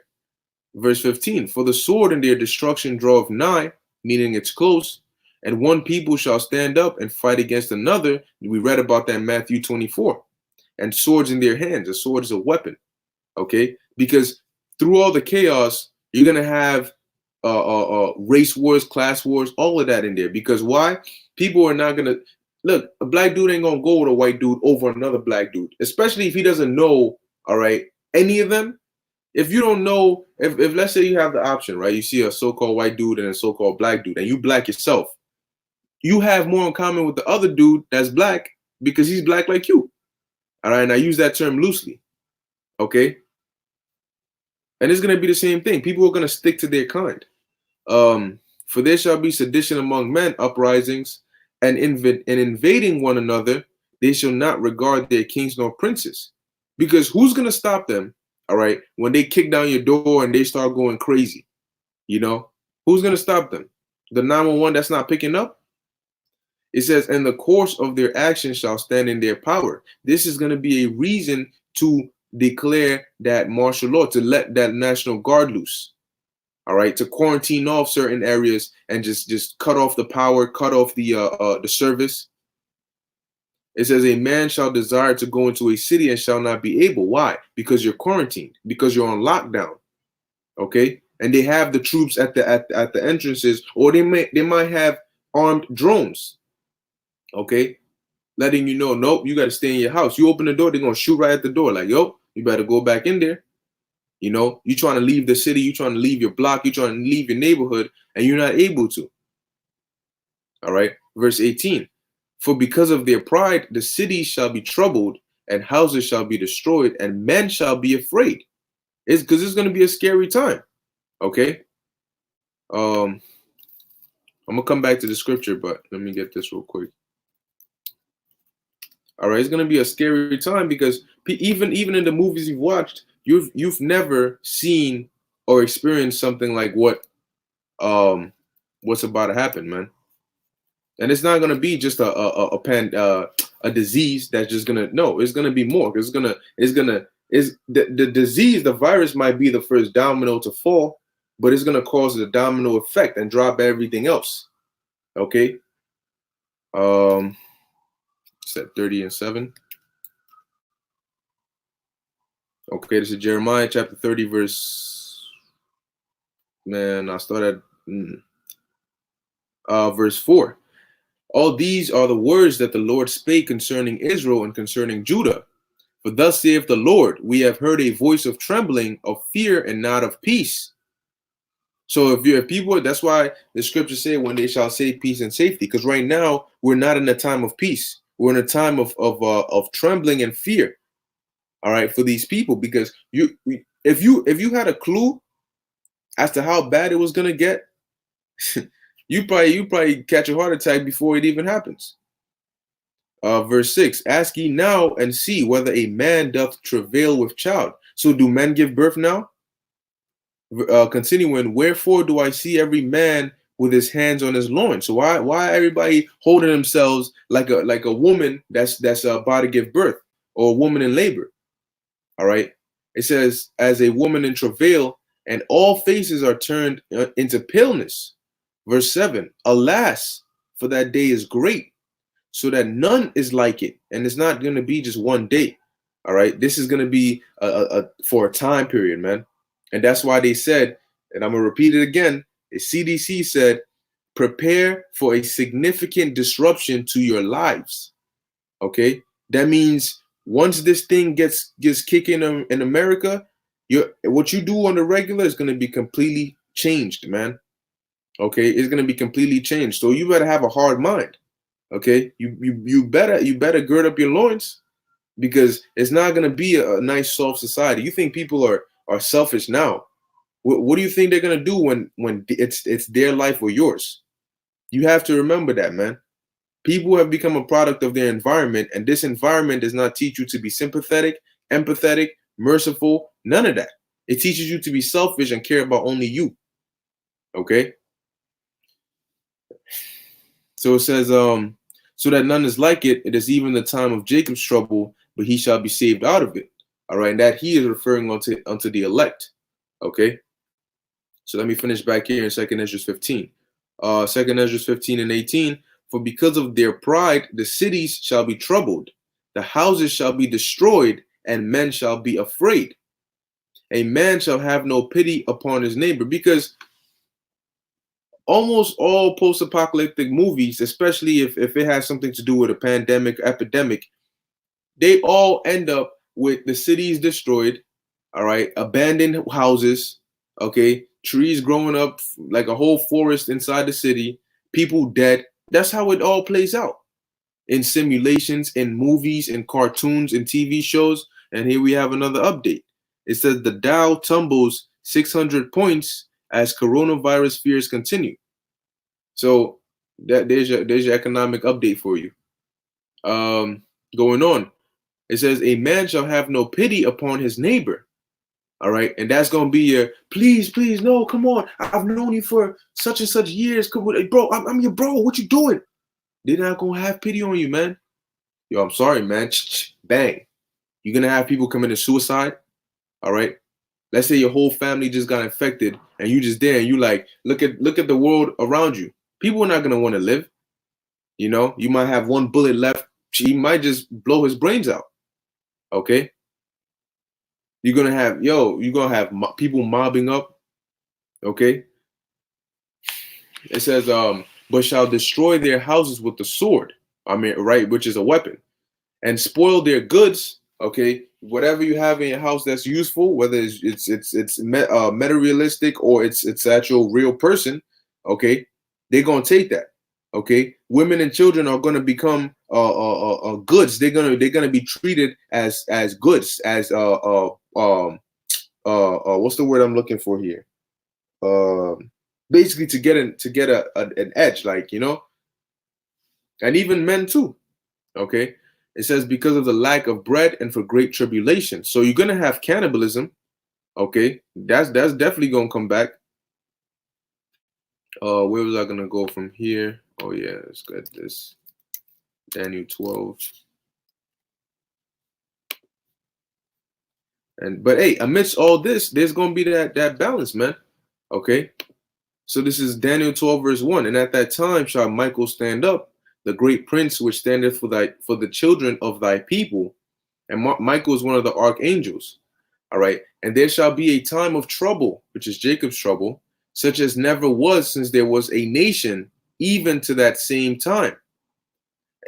Verse 15, for the sword and their destruction draweth nigh, meaning it's close, and one people shall stand up and fight against another. We read about that in Matthew 24. And swords in their hands. A sword is a weapon, okay? Because through all the chaos, you're going to have race wars, class wars, all of that in there. Because why? People are not going to, look, a black dude ain't going to go with a white dude over another black dude, especially if he doesn't know, all right, any of them. If you don't know, if let's say you have the option, right? You see a so-called white dude and a so-called black dude, and you black yourself, you have more in common with the other dude that's black because he's black like you. All right, and I use that term loosely, okay? And it's gonna be the same thing. People are gonna stick to their kind. For there shall be sedition among men, uprisings, and invading one another. They shall not regard their kings nor princes, because who's gonna stop them? All right, when they kick down your door and they start going crazy, you know, who's going to stop them? The 911 that's not picking up? It says, and the course of their action shall stand in their power. This is going to be a reason to declare that martial law, to let that National Guard loose. All right, to quarantine off certain areas and just cut off the power, cut off the service. It says a man shall desire to go into a city and shall not be able. Why? Because you're quarantined, because you're on lockdown. Okay? And they have the troops at the entrances, or they might have armed drones. Okay? Letting you know, nope, you got to stay in your house. You open the door, they're going to shoot right at the door. Like, yo, you better go back in there. You know, you trying to leave the city, you trying to leave your block, you trying to leave your neighborhood, and you're not able to. All right? Verse 18. For because of their pride, the cities shall be troubled, and houses shall be destroyed, and men shall be afraid. It's because it's going to be a scary time. Okay. I'm gonna come back to the scripture, but let me get this real quick. All right, it's going to be a scary time because even in the movies you've watched, you've never seen or experienced something like what's about to happen, man. And it's not going to be just a disease that's just gonna, no, it's going to be more. It's the disease, the virus might be the first domino to fall, but it's going to cause the domino effect and drop everything else. Okay. It's at 30 and 7. Okay, this is Jeremiah chapter 30, verse. Man, I started verse 4. All these are the words that the Lord spake concerning Israel and concerning Judah. For thus saith the Lord, we have heard a voice of trembling, of fear, and not of peace. So if people, that's why the scriptures say when they shall say peace and safety, because right now we're not in a time of peace. We're in a time of trembling and fear. All right, for these people, because if you had a clue as to how bad it was gonna get, you probably catch a heart attack before it even happens. Verse 6, ask ye now and see whether a man doth travail with child. So do men give birth now? Continuing, wherefore do I see every man with his hands on his loins? So why everybody holding themselves like a woman that's about to give birth, or a woman in labor? All right. It says, as a woman in travail, and all faces are turned into paleness. Verse 7, alas, for that day is great, so that none is like it. And it's not going to be just one day. All right. This is going to be for a time period, man. And that's why they said, and I'm going to repeat it again, the CDC said, prepare for a significant disruption to your lives. Okay. That means once this thing gets kicking in America, what you do on the regular is going to be completely changed, man. Okay, it's going to be completely changed. So you better have a hard mind. Okay, you better gird up your loins, because it's not going to be a nice soft society. You think people are selfish now? What do you think they're gonna do when it's their life or yours? You have to remember that, man. People have become a product of their environment, and this environment does not teach you to be sympathetic, empathetic, merciful, none of that. It teaches you to be selfish and care about only you. Okay? So it says, so that none is like it, it is even the time of Jacob's trouble, but he shall be saved out of it. All right, and that he is referring unto the elect. Okay. So let me finish back here in 2nd Ezra 15. 2nd Ezra 15 and 18. For because of their pride, the cities shall be troubled, the houses shall be destroyed, and men shall be afraid. A man shall have no pity upon his neighbor, because almost all post-apocalyptic movies, especially if it has something to do with a pandemic, epidemic, they all end up with the cities destroyed, all right, abandoned houses, okay, trees growing up like a whole forest inside the city, people dead. That's how it all plays out in simulations, in movies, in cartoons, in TV shows. And here we have another update. It says the Dow tumbles 600 points as coronavirus fears continue. So there's your economic update for you. Going on, it says a man shall have no pity upon his neighbor. All right, and that's gonna be your please, no, come on. I've known you for such and such years. Come on, bro, I'm your bro. What you doing? They're not gonna have pity on you, man. Yo, I'm sorry, man. Bang. You're gonna have people committing suicide. All right. Let's say your whole family just got infected, and you just there, and you like look at the world around you. People are not gonna want to live. You know, you might have one bullet left. He might just blow his brains out. Okay. You're gonna have people mobbing up. Okay. It says, but shall destroy their houses with the sword. I mean, right, which is a weapon, and spoil their goods. Okay, whatever you have in your house that's useful, whether it's meta realistic or it's actual real person. Okay, they're gonna take that. Okay, women and children are gonna become goods. They're gonna be treated as goods, as what's the word I'm looking for here? Basically to get an edge, like, you know, and even men too. Okay, it says because of the lack of bread and for great tribulation. So you're gonna have cannibalism. Okay, that's definitely gonna come back. Where was I gonna go from here? Oh yeah, let's get this. Daniel 12. But hey, amidst all this, there's gonna be that balance, man. Okay. So this is Daniel 12, verse 1. And at that time shall Michael stand up, the great prince which standeth for the children of thy people. And Michael is one of the archangels. All right. And there shall be a time of trouble, which is Jacob's trouble, such as never was since there was a nation, even to that same time.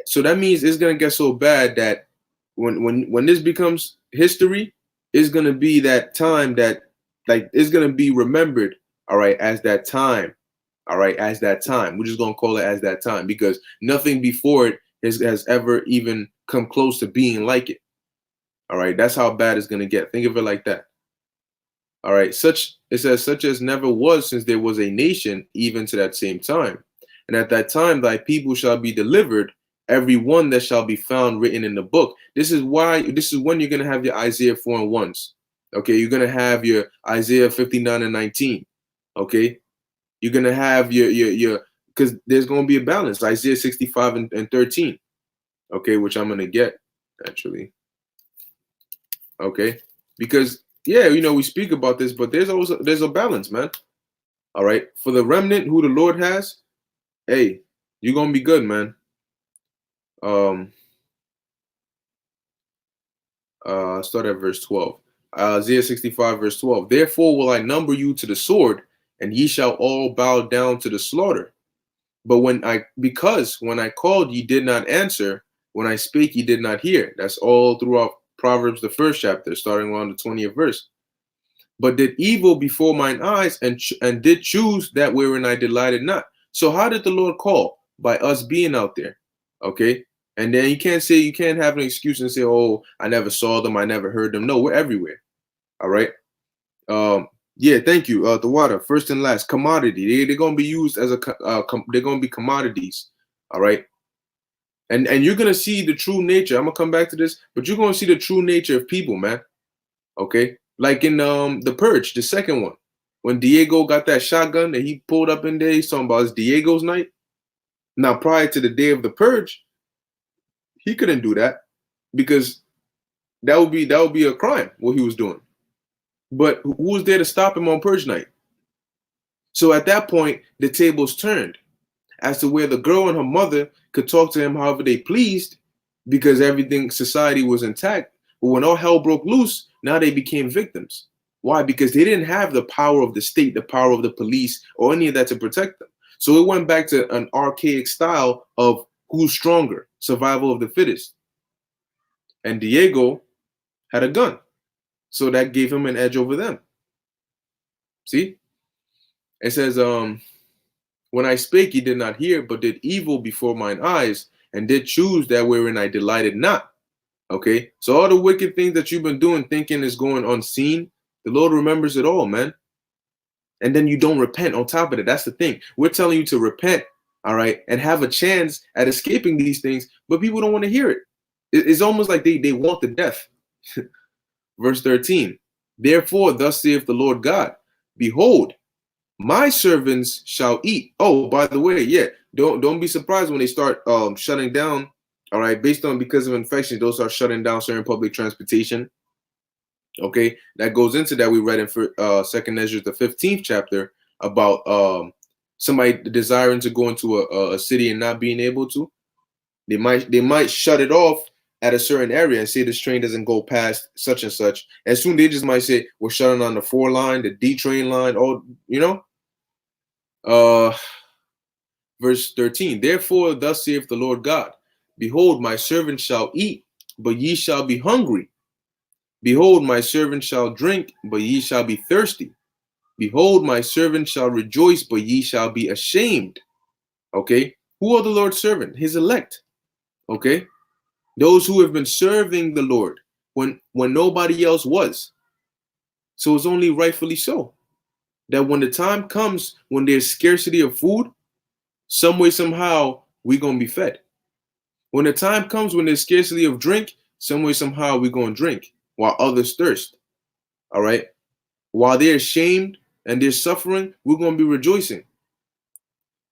So that means it's gonna get so bad that when this becomes history, it's gonna be that time that, like, it's gonna be remembered, all right, as that time. All right, as that time. We're just gonna call it as that time, because nothing before it has ever even come close to being like it. All right, that's how bad it's gonna get. Think of it like that. All right, it says such as never was since there was a nation, even to that same time. And at that time thy people shall be delivered, every one that shall be found written in the book. This is when you're gonna have your Isaiah 4 and 1s. Okay, you're gonna have your Isaiah 59 and 19. Okay, you're gonna have your because there's gonna be a balance. Isaiah 65 and 13. Okay, which I'm gonna get actually. Okay, because yeah, you know, we speak about this, but there's a balance, man. All right, for the remnant who the Lord has, hey, you're gonna be good, man. Start at verse 12. Isaiah 65, verse 12. Therefore will I number you to the sword, and ye shall all bow down to the slaughter. But when I called, ye did not answer. When I spake, ye did not hear. That's all throughout Proverbs, the first chapter, starting around the 20th verse. But did evil before mine eyes, and did choose that wherein I delighted not. So how did the Lord call? By us being out there. Okay. And then you can't have an excuse and say, oh, I never saw them, I never heard them. No, we're everywhere. All right. Yeah, thank you. The water, first and last, commodity. They're gonna be used as a they're gonna be commodities. All right. And you're gonna see the true nature. I'm gonna come back to this, but you're gonna see the true nature of people, man. Okay. Like in the Purge, the second one. When Diego got that shotgun that he pulled up in there, he's talking about it's Diego's night. Now, prior to the day of the Purge, he couldn't do that because that would be a crime, what he was doing. But who was there to stop him on Purge night? So at that point, the tables turned as to where the girl and her mother could talk to him however they pleased because everything, society was intact. But when all hell broke loose, now they became victims. Why? Because they didn't have the power of the state, the power of the police, or any of that to protect them. So it went back to an archaic style of who's stronger, survival of the fittest. And Diego had a gun. So that gave him an edge over them. See? It says, when I spake, ye did not hear, but did evil before mine eyes, and did choose that wherein I delighted not. Okay? So all the wicked things that you've been doing, thinking is going unseen, the Lord remembers it all, man. And then you don't repent on top of it. That's the thing. We're telling you to repent, all right, and have a chance at escaping these things, but people don't want to hear it. It's almost like they want the death. Verse 13. Therefore, thus saith the Lord God, behold, my servants shall eat. Oh, by the way, yeah, don't be surprised when they start shutting down. All right, based on because of infection, those are shutting down certain public transportation. Okay, that goes into that we read in Second Ezra, the 15th chapter, about somebody desiring to go into a city and not being able to. They might shut it off at a certain area and say this train doesn't go past such and such. And soon they just might say we're shutting on the 4 line, the D train line, all you know. Verse 13. Therefore, thus saith the Lord God, behold, my servant shall eat, but ye shall be hungry. Behold, my servant shall drink, but ye shall be thirsty. Behold, my servant shall rejoice, but ye shall be ashamed. Okay? Who are the Lord's servant? His elect. Okay? Those who have been serving the Lord when nobody else was. So it's only rightfully so that when the time comes when there's scarcity of food, some way, somehow, we're going to be fed. When the time comes when there's scarcity of drink, some way, somehow, we're going to drink while others thirst. All right? While they're ashamed and they're suffering, we're going to be rejoicing.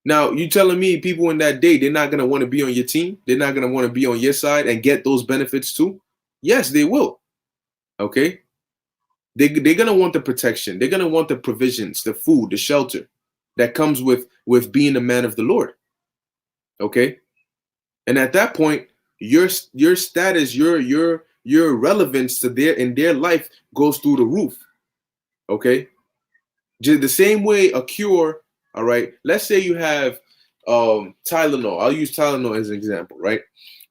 Now, you telling me people in that day, they're not going to want to be on your team? They're not going to want to be on your side and get those benefits too? Yes, they will. Okay? They're going to want the protection. They're going to want the provisions, the food, the shelter that comes with being a man of the Lord. Okay? And at that point, your status, your relevance to their life goes through the roof. Okay? Just the same way a cure, all right. Let's say you have Tylenol. I'll use Tylenol as an example, right?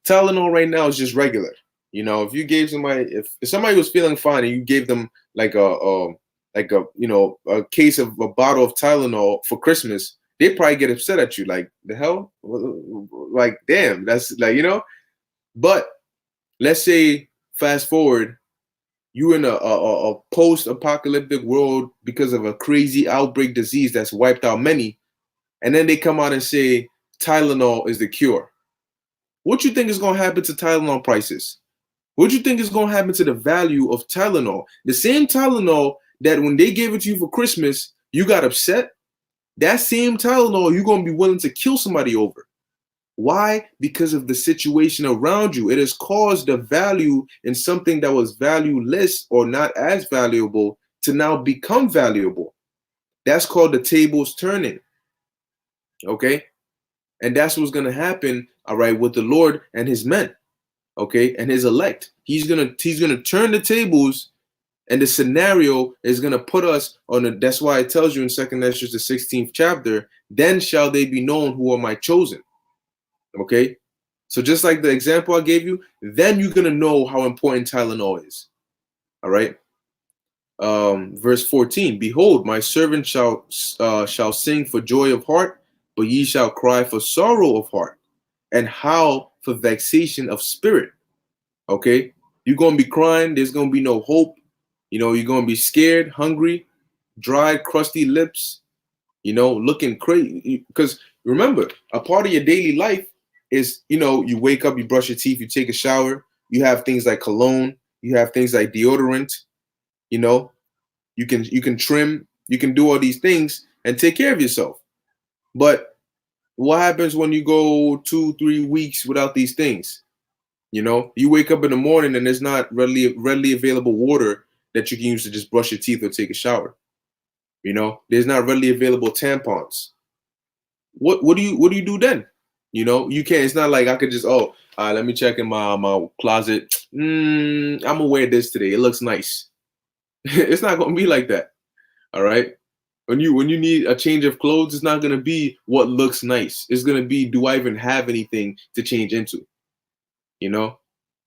Tylenol right now is just regular. You know, if you gave somebody, if somebody was feeling fine and you gave them like a case of a bottle of Tylenol for Christmas, they probably get upset at you, like the hell, like damn, that's like But let's say fast forward, you in a post-apocalyptic world because of a crazy outbreak disease that's wiped out many, and then they come out and say Tylenol is the cure. What you think is going to happen to Tylenol prices? What you think is going to happen to the value of Tylenol? The same Tylenol that when they gave it to you for Christmas, you got upset. That same Tylenol you're going to be willing to kill somebody over. Why? Because of the situation around you. It has caused the value in something that was valueless or not as valuable to now become valuable. That's called the tables turning. Okay? And that's what's going to happen, all right, with the Lord and his men. Okay? And his elect. He's going to turn the tables, and the scenario is going to put us on a, that's why it tells you in 2nd Ezra, the 16th chapter, then shall they be known who are my chosen. Okay? So just like the example I gave you, then you're going to know how important Tylenol is. All right? Verse 14, behold, my servant shall sing for joy of heart, but ye shall cry for sorrow of heart, and howl for vexation of spirit. Okay? You're going to be crying. There's going to be no hope. You're going to be scared, hungry. dried, crusty lips, looking crazy. Because remember, a part of your daily life is, you wake up, you brush your teeth, you take a shower, you have things like cologne, you have things like deodorant, you can trim, you can do all these things and take care of yourself. But what happens when you go 2-3 weeks without these things? You wake up in the morning and there's not readily available water that you can use to just brush your teeth or take a shower. There's not readily available tampons. What do you do then? You can't. It's not like I could just let me check in my closet. I'm gonna wear this today. It looks nice. It's not gonna be like that. All right. When you need a change of clothes, it's not gonna be what looks nice. It's gonna be, do I even have anything to change into?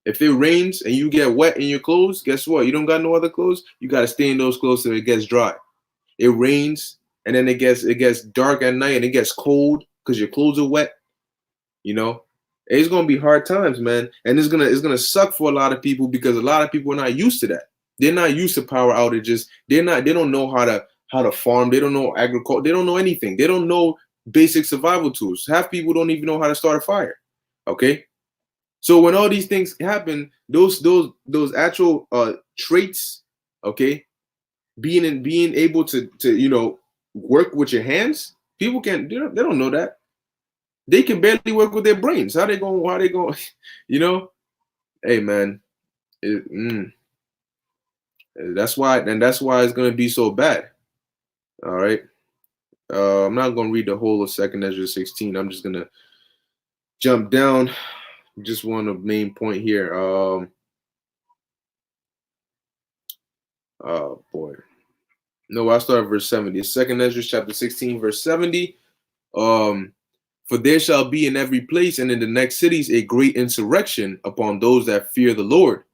If it rains and you get wet in your clothes, guess what? You don't got no other clothes. You got to stay in those clothes till it gets dry. It rains and then it gets dark at night and it gets cold because your clothes are wet. It's gonna be hard times, man, and it's gonna suck for a lot of people because a lot of people are not used to that. They're not used to power outages. They don't know how to farm. They don't know agriculture. They don't know anything. They don't know basic survival tools. Half people don't even know how to start a fire. Okay. So when all these things happen, those actual traits, okay, being able to work with your hands, people can't. They don't know that. They can barely work with their brains. How they going? Hey man, that's why it's gonna be so bad. All right, I'm not gonna read the whole of 2 Ezra 16. I'm just gonna jump down. Just one of the main point here. Oh boy. No, I'll start at verse 70. 2 Ezra chapter 16, verse 70. For there shall be in every place and in the next cities a great insurrection upon those that fear the Lord.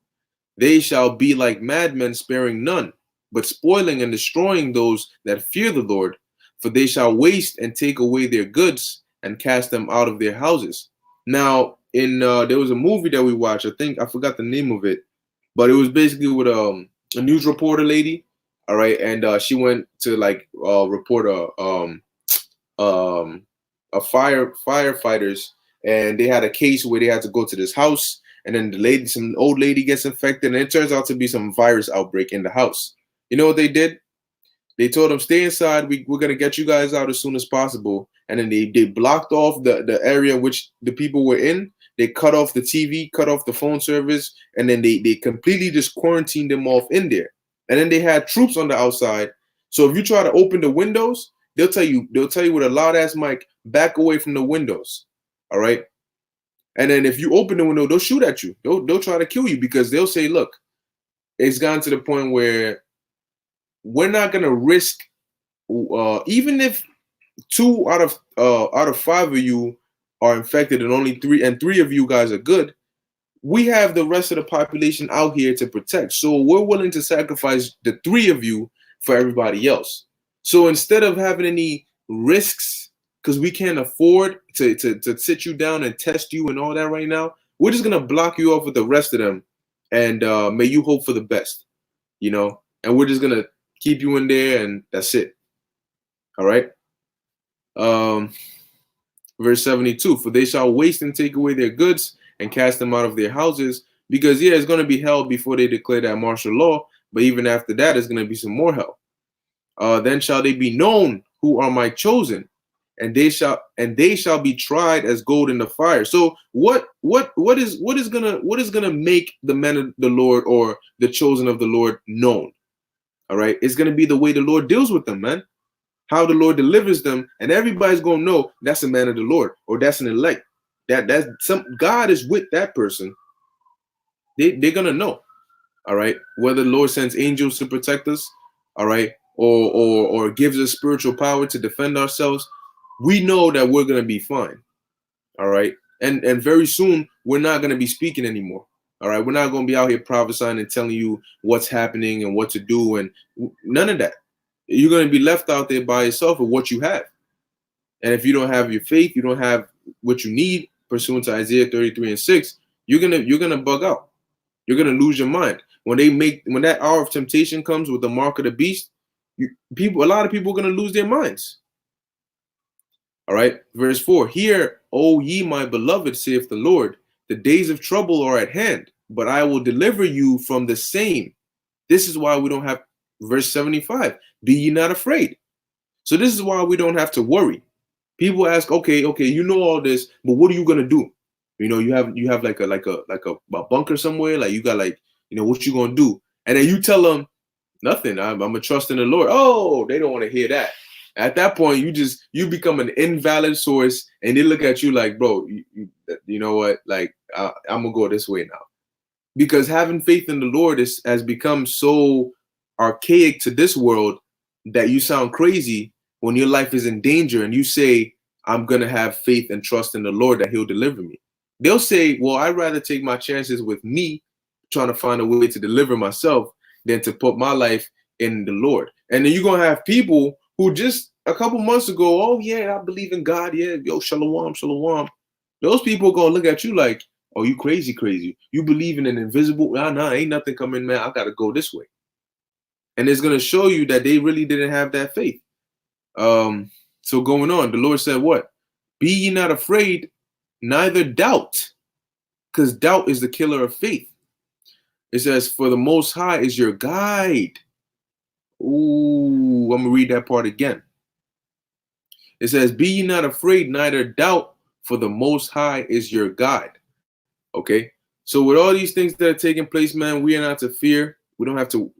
They shall be like madmen, sparing none, but spoiling and destroying those that fear the Lord. For they shall waste and take away their goods and cast them out of their houses. Now, there was a movie that we watched. I forgot the name of it, but it was basically with a news reporter lady. All right, and she went to report firefighters, and they had a case where they had to go to this house, and then some old lady gets infected, and it turns out to be some virus outbreak in the house. You know what they did? They told them, stay inside. We're gonna get you guys out as soon as possible. And then they blocked off the area which the people were in. They cut off the TV, cut off the phone service, and then they completely just quarantined them off in there. And then they had troops on the outside. So if you try to open the windows, they'll tell you with a loud ass mic, back away from the windows. All right. And then if you open the window, they'll shoot at you. They'll try to kill you because they'll say, look, it's gotten to the point where we're not gonna risk, even if 2 out of 5 of you are infected and only 3 of you guys are good, we have the rest of the population out here to protect. So we're willing to sacrifice the 3 of you for everybody else. So instead of having any risks, because we can't afford to sit you down and test you and all that right now, we're just gonna block you off with the rest of them, and may you hope for the best, and we're just gonna keep you in there, and that's it. All right. Verse 72, for they shall waste and take away their goods and cast them out of their houses, because it's going to be hell before they declare that martial law, but even after that, it's going to be some more hell. Then shall they be known who are my chosen, and they shall be tried as gold in the fire. So what is gonna make the men of the Lord or the chosen of the Lord known? All right, it's gonna be the way the Lord deals with them, man. How the Lord delivers them, and everybody's gonna know that's a man of the Lord or that's an elect. That's some God is with that person. They're gonna know. All right, whether the Lord sends angels to protect us, all right, or gives us spiritual power to defend ourselves, we know that we're gonna be fine. All right, and very soon we're not gonna be speaking anymore. All right, we're not gonna be out here prophesying and telling you what's happening and what to do, and none of that. You're gonna be left out there by yourself with what you have. And if you don't have your faith, you don't have what you need, pursuant to Isaiah 33:6, you're gonna bug out. You're gonna lose your mind. When that hour of temptation comes with the mark of the beast, a lot of people are going to lose their minds. All right. Verse 4, hear, O ye my beloved, saith the Lord, the days of trouble are at hand, but I will deliver you from the same. This is why we don't have, verse 75, be ye not afraid. So this is why we don't have to worry. People ask, okay, you know all this, but what are you gonna do? You know, you have like a bunker somewhere, like you got like, you know, what you gonna do? And then you tell them nothing. I'm gonna trust in the Lord. Oh, they don't want to hear that. At that point, you become an invalid source, and they look at you like, bro, you know what? Like, I'm gonna go this way now, because having faith in the Lord has become so archaic to this world that you sound crazy when your life is in danger and you say, I'm going to have faith and trust in the Lord that he'll deliver me. They'll say, well, I'd rather take my chances with me trying to find a way to deliver myself than to put my life in the Lord. And then you're going to have people who just a couple months ago, oh, yeah, I believe in God. Yeah, yo, shalom, shalom. Those people are going to look at you like, oh, you crazy. You believe in an invisible, nah, ain't nothing coming, man. I got to go this way. And it's going to show you that they really didn't have that faith. So going on, the Lord said what? Be ye not afraid, neither doubt, because doubt is the killer of faith. It says, for the Most High is your guide. Ooh, I'm going to read that part again. It says, be ye not afraid, neither doubt, for the Most High is your guide. Okay? So with all these things that are taking place, man, we are not to fear. We don't have to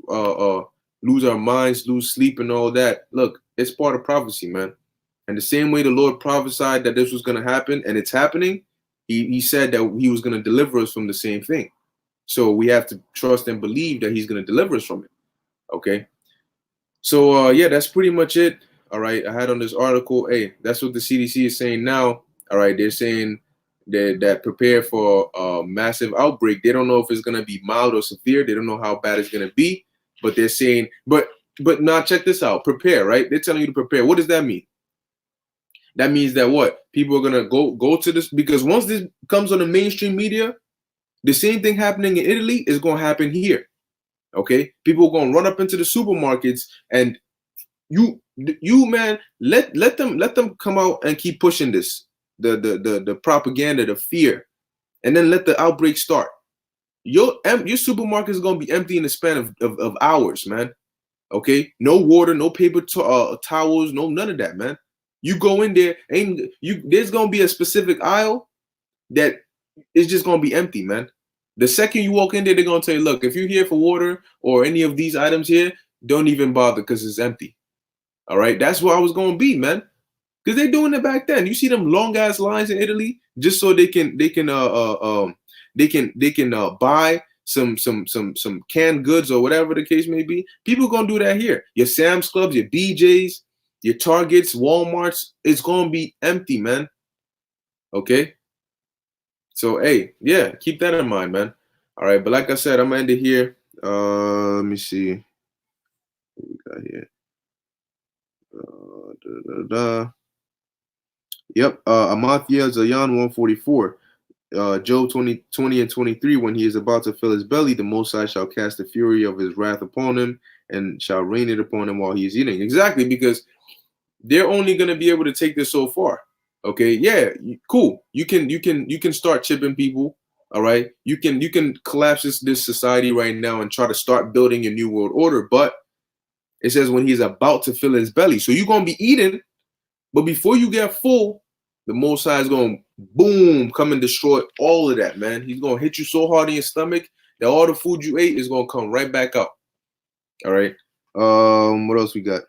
lose our minds, lose sleep and all that. Look, it's part of prophecy, man. And the same way the Lord prophesied that this was going to happen, and it's happening, he said that he was going to deliver us from the same thing. So we have to trust and believe that he's going to deliver us from it. Okay? So, yeah, that's pretty much it. All right, I had on this article, hey, that's what the CDC is saying now. All right, they're saying that prepare for a massive outbreak. They don't know if it's going to be mild or severe. They don't know how bad it's going to be. But they're saying, but now check this out. Prepare, right? They're telling you to prepare. What does that mean? That means that what? People are going to go to this, because once this comes on the mainstream media, the same thing happening in Italy is going to happen here. Okay? People are going to run up into the supermarkets, and you man, let them come out and keep pushing this, the propaganda, the fear, and then let the outbreak start. Your supermarket is going to be empty in the span of hours, man. Okay? No water, no paper towels, none of that, man. You go in there, there's going to be a specific aisle that is just going to be empty, man. The second you walk in there, they're going to tell you, look, if you're here for water or any of these items here, don't even bother because it's empty. All right? That's what I was going to be, man. Because they're doing it back then. You see them long ass lines in Italy just so they can buy some canned goods or whatever the case may be. People are gonna do that here. Your Sam's Clubs, your BJ's, your Targets, Walmarts, it's gonna be empty, man. Okay. So hey, yeah, keep that in mind, man. All right, but like I said, I'm gonna end it here. Let me see what we got here. Yep, Amathia Zayan 144. Job 20 and 23, when he is about to fill his belly, the Most High shall cast the fury of his wrath upon him and shall rain it upon him while he is eating. Exactly, because they're only going to be able to take this so far. Okay, yeah, cool. You can start chipping people. All right, you can collapse this society right now and try to start building a new world order. But it says when he's about to fill his belly, so you're gonna be eating, but before you get full, the Most High is gonna boom come and destroy all of that, man. He's gonna hit you so hard in your stomach that all the food you ate is gonna come right back up. All right. What else we got?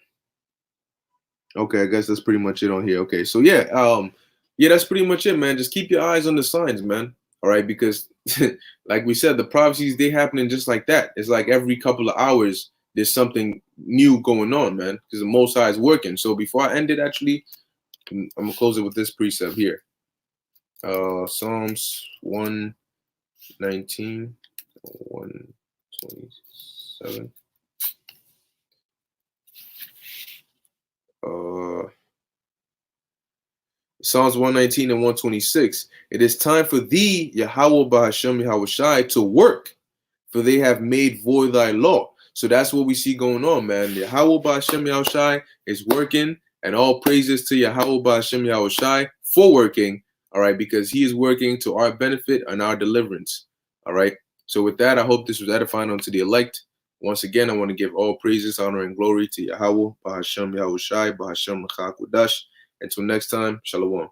Okay, I guess that's pretty much it on here. Okay, so yeah, that's pretty much it, man. Just keep your eyes on the signs, man. All right, because like we said, the prophecies, they happening just like that. It's like every couple of hours there's something new going on, man, because the Most High is working. So before I end it, actually, I'm gonna close it with this precept here. Psalms 119, 127. Psalms 119 and 126. It is time for thee, Yahweh Bahashem Yahushai, to work, for they have made void thy law. So that's what we see going on, man. Yahweh Ba'Shem Yahushai is working, and all praises to Yahweh Ba'Shem Yahushai for working, all right, because he is working to our benefit and our deliverance, all right. So with that, I hope this was edifying unto the elect. Once again, I want to give all praises, honor, and glory to Yahweh Ba'Shem Yahushai Ba'Shem L'Chak Wadash. Until next time, Shalom.